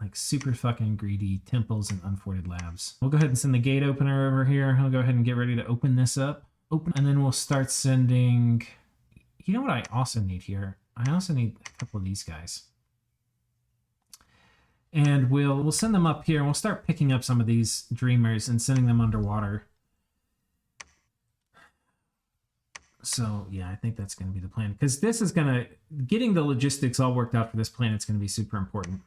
Speaker 1: like super fucking greedy temples and unforted labs. We'll go ahead and send the gate opener over here. I'll go ahead and get ready to open this up. And then we'll start sending, you know what I also need here? I also need a couple of these guys. And we'll send them up here and we'll start picking up some of these dreamers and sending them underwater. So yeah, I think that's going to be the plan, because this is going to, getting the logistics all worked out for this planet's going to be super important.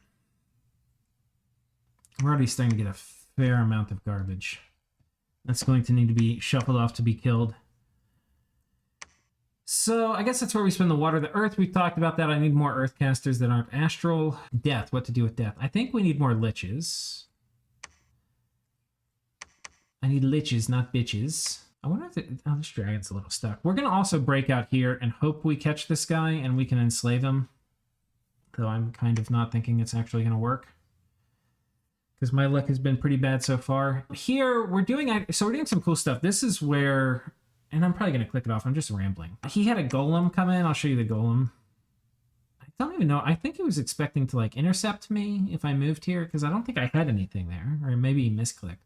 Speaker 1: We're already starting to get a fair amount of garbage that's going to need to be shuffled off to be killed. So I guess that's where we spend the water. The earth, we've talked about that. I need more earth casters that aren't astral. Death, what to do with death. I think we need more liches. I need liches, not bitches. I wonder if oh, this dragon's a little stuck. We're going to also break out here and hope we catch this guy and we can enslave him. Though I'm kind of not thinking it's actually going to work, because my luck has been pretty bad so far. Here, we're doing some cool stuff. This is where, and I'm probably going to click it off. I'm just rambling. He had a golem come in. I'll show you the golem. I don't even know. I think he was expecting to like intercept me if I moved here, because I don't think I had anything there. Or maybe he misclicked.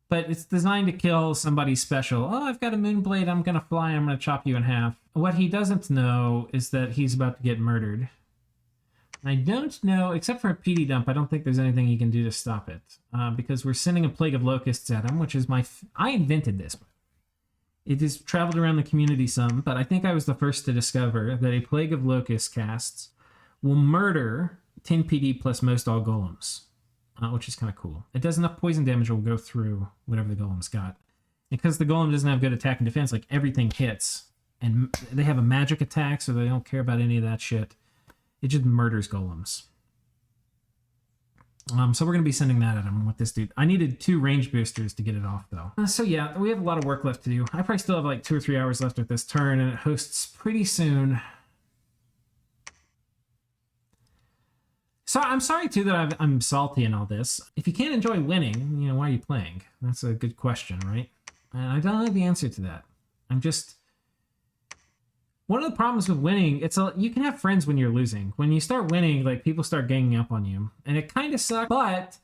Speaker 1: But it's designed to kill somebody special. Oh, I've got a moonblade. I'm going to fly. I'm going to chop you in half. What he doesn't know is that he's about to get murdered. I don't know, except for a PD dump, I don't think there's anything he can do to stop it. Because we're sending a plague of locusts at him, which is I invented this. It has traveled around the community some, but I think I was the first to discover that a plague of locust casts will murder 10 PD plus most all golems. Which is kind of cool. It does enough poison damage, it will go through whatever the golem's got. And because the golem doesn't have good attack and defense, like everything hits. And they have a magic attack, so they don't care about any of that shit. It just murders golems. So we're going to be sending that at him with this dude. I needed 2 range boosters to get it off, though. So yeah, we have a lot of work left to do. I probably still have like 2 or 3 hours left with this turn, and it hosts pretty soon. So I'm sorry, too, that I'm salty in all this. If you can't enjoy winning, you know, why are you playing? That's a good question, right? And I don't have the answer to that. I'm just... One of the problems with winning, you can have friends when you're losing. When you start winning, like, people start ganging up on you. And it kind of sucks, but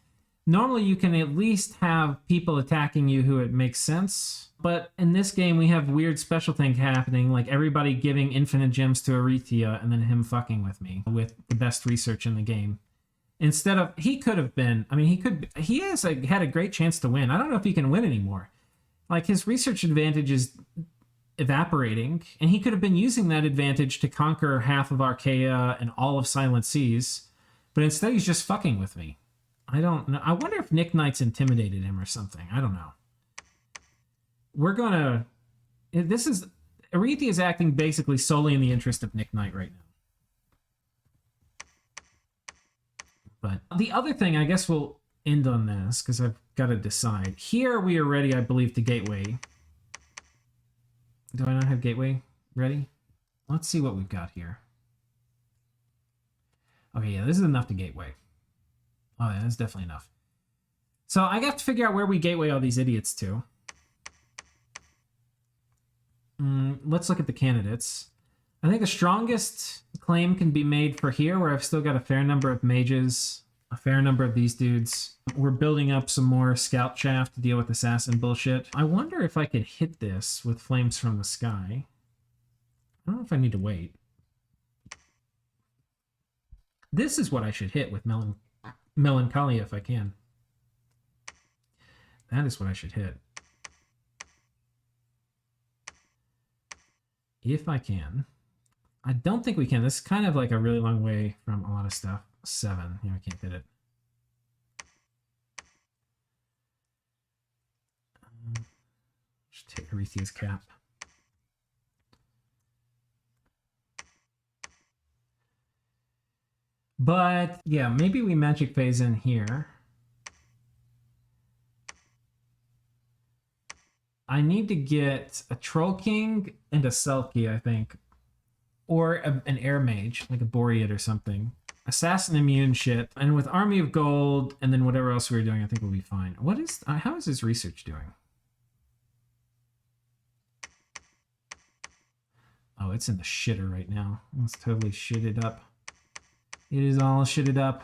Speaker 1: normally you can at least have people attacking you who it makes sense. But in this game, we have weird special thing happening, like everybody giving infinite gems to Erythia and then him fucking with me with the best research in the game. Instead of, he could have been, I mean, he has had a great chance to win. I don't know if he can win anymore. Like, his research advantage is evaporating, and he could have been using that advantage to conquer half of Archaea and all of Silent Seas, but instead he's just fucking with me. I don't know. I wonder if Nick Knight's intimidated him or something. I don't know. We're gonna... Erythia is acting basically solely in the interest of Nick Knight right now. But the other thing, I guess we'll end on this, because I've got to decide. Here we are ready, I believe, to Gateway. Do I not have Gateway ready? Let's see what we've got here. Okay, yeah, this is enough to Gateway. Oh, yeah, that's definitely enough. So I have to figure out where we Gateway all these idiots to. Let's look at the candidates. I think the strongest claim can be made for here, where I've still got a fair number of mages, a fair number of these dudes. We're building up some more scout chaff to deal with assassin bullshit. I wonder if I could hit this with flames from the sky. I don't know if I need to wait. This is what I should hit with Melancholia if I can. That is what I should hit. If I can. I don't think we can. This is kind of like a really long way from a lot of stuff. 7. Yeah, I can't hit it. Just take Erythia's cap. But yeah, maybe we magic phase in here. I need to get a Troll King and a Selkie, I think. Or an Air Mage, like a Boread or something. Assassin immune shit. And with Army of Gold, and then whatever else we were doing, I think we'll be fine. How is his research doing? Oh, it's in the shitter right now. It's totally shitted up. It is all shitted up.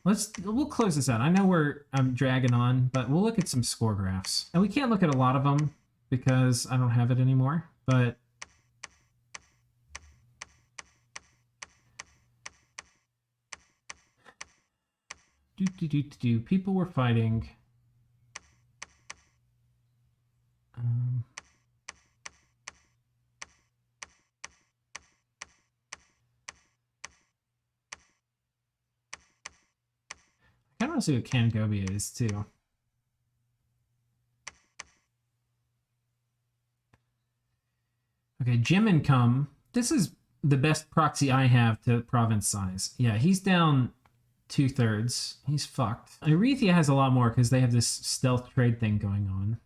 Speaker 1: We'll close this out. I know I'm dragging on, but we'll look at some score graphs. And we can't look at a lot of them because I don't have it anymore, but people were fighting. I kind of want to see what Cangobia is too. Okay, gym income. This is the best proxy I have to province size. Yeah, he's down 2/3. He's fucked. Erythia has a lot more because they have this stealth trade thing going on.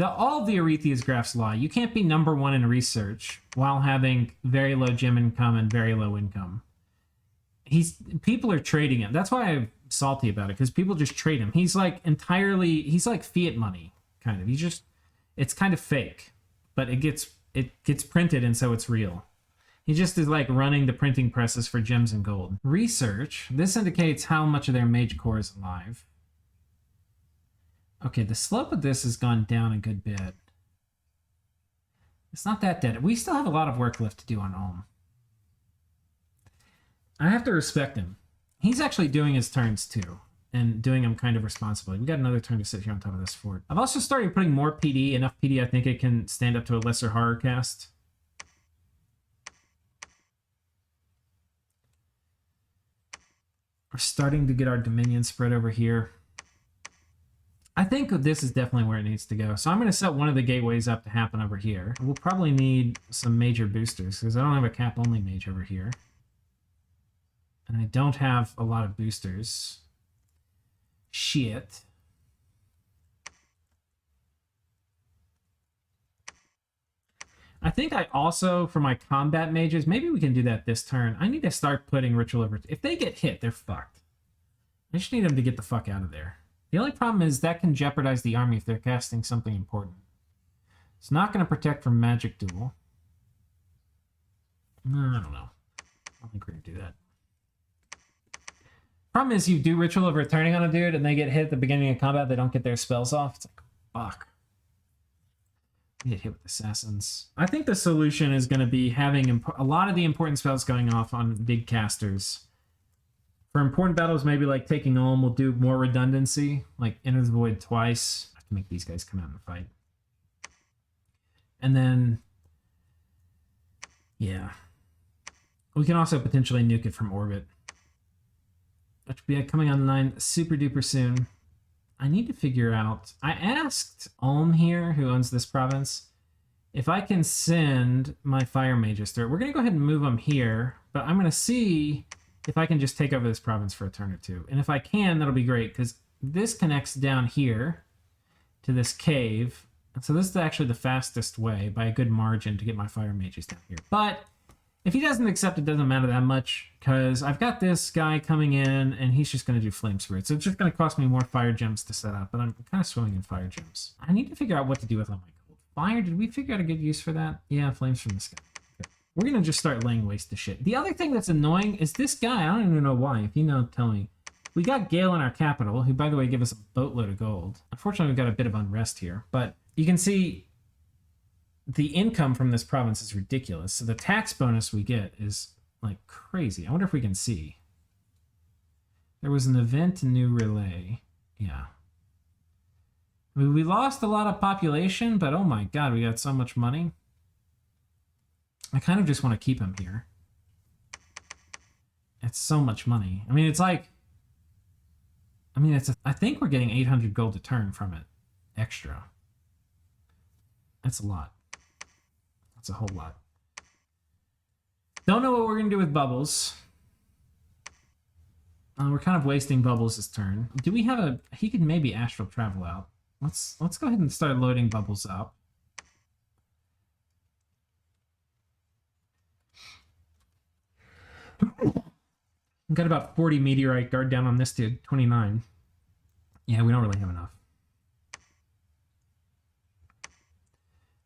Speaker 1: All of the Erythia's graphs lie. You can't be number one in research while having very low gym income and very low income. People are trading him. That's why I'm salty about it, because people just trade him. He's like fiat money, kind of. It's kind of fake, but it gets printed, and so it's real. He just is like running the printing presses for gems and gold. Research. This indicates how much of their mage core is alive. Okay, the slope of this has gone down a good bit. It's not that dead. We still have a lot of work left to do on Ulm. I have to respect him. He's actually doing his turns too, and doing them kind of responsibly. We got another turn to sit here on top of this fort. I've also started putting more PD, enough PD I think it can stand up to a lesser horror cast. We're starting to get our dominion spread over here. I think this is definitely where it needs to go. So I'm going to set one of the gateways up to happen over here. We'll probably need some major boosters because I don't have a cap-only mage over here. And I don't have a lot of boosters. Shit. I think I also, for my combat mages, maybe we can do that this turn. I need to start putting Ritual over. If they get hit, they're fucked. I just need them to get the fuck out of there. The only problem is that can jeopardize the army if they're casting something important. It's not going to protect from magic duel. I don't know. I don't think we're going to do that. Problem is, you do Ritual of Returning on a dude and they get hit at the beginning of combat, they don't get their spells off. It's like, fuck. We get hit with assassins. I think the solution is going to be having a lot of the important spells going off on big casters. For important battles, maybe like taking Ulm, we'll do more redundancy, like Enter the Void twice. I have to make these guys come out and fight. And then, yeah. We can also potentially nuke it from orbit. That should be coming online super duper soon. I need to figure out... I asked Ulm here, who owns this province, if I can send my fire mages through it. We're going to go ahead and move them here, but I'm going to see if I can just take over this province for a turn or two. And if I can, that'll be great, because this connects down here to this cave. And so this is actually the fastest way, by a good margin, to get my fire mages down here. But if he doesn't accept, it doesn't matter that much, because I've got this guy coming in, and he's just going to do Flame Spirit. So it's just going to cost me more fire gems to set up, but I'm kind of swimming in fire gems. I need to figure out what to do with all my gold. Fire, did we figure out a good use for that? Yeah, flames from the sky. Okay. We're going to just start laying waste to shit. The other thing that's annoying is this guy, I don't even know why. If you know, tell me. We got Gale in our capital, who, by the way, gave us a boatload of gold. Unfortunately, we've got a bit of unrest here, but you can see the income from this province is ridiculous. So the tax bonus we get is like crazy. I wonder if we can see. There was an event in New Rlyeh. Yeah. I mean, we lost a lot of population, but oh my god, we got so much money. I kind of just want to keep him here. It's so much money. I mean, it's like... I mean, I think we're getting 800 gold a turn from it. Extra. That's a lot. That's a whole lot. Don't know what we're going to do with bubbles. We're kind of wasting bubbles this turn. Do we have a... He could maybe astral travel out. Let's go ahead and start loading bubbles up. We've got about 40 meteorite guard down on this dude. 29. Yeah, we don't really have enough.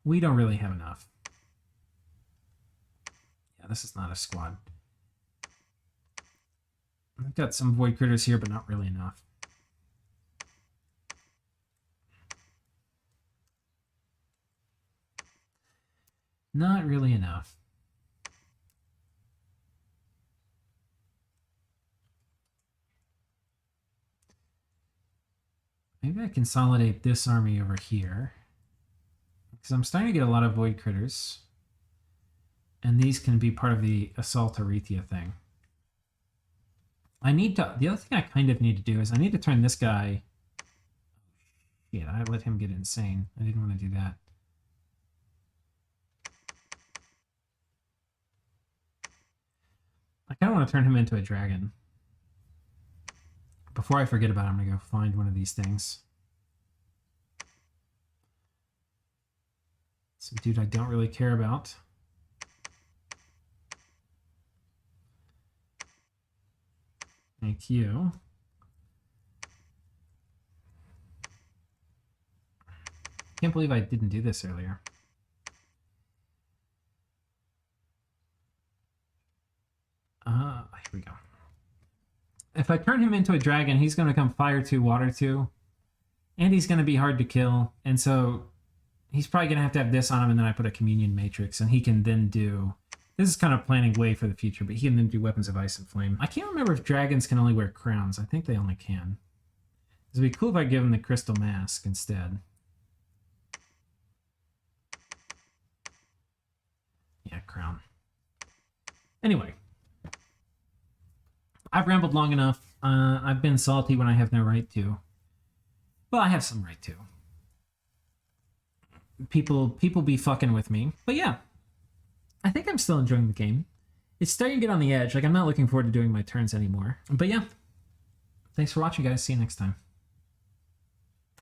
Speaker 1: We don't really have enough. Yeah, this is not a squad. I've got some void critters here, but not really enough. Not really enough. Maybe I consolidate this army over here. Because I'm starting to get a lot of void critters. And these can be part of the Assault Erythia thing. I need to... The other thing I kind of need to do is I need to turn this guy... Yeah, I let him get insane. I didn't want to do that. I kind of want to turn him into a dragon. Before I forget about it, I'm going to go find one of these things. Some dude I don't really care about. Thank you. Can't believe I didn't do this earlier. Here we go. If I turn him into a dragon, he's going to become fire 2, water 2. And he's going to be hard to kill. And so he's probably going to have this on him, and then I put a communion matrix, and he can then do... This is kind of planning way for the future, but he can then do weapons of ice and flame. I can't remember if dragons can only wear crowns. I think they only can. It'd be cool if I give him the crystal mask instead. Yeah, crown. Anyway. I've rambled long enough. I've been salty when I have no right to. Well, I have some right to. People be fucking with me. But yeah, I think I'm still enjoying the game. It's starting to get on the edge. Like, I'm not looking forward to doing my turns anymore. But yeah, thanks for watching, guys. See you next time.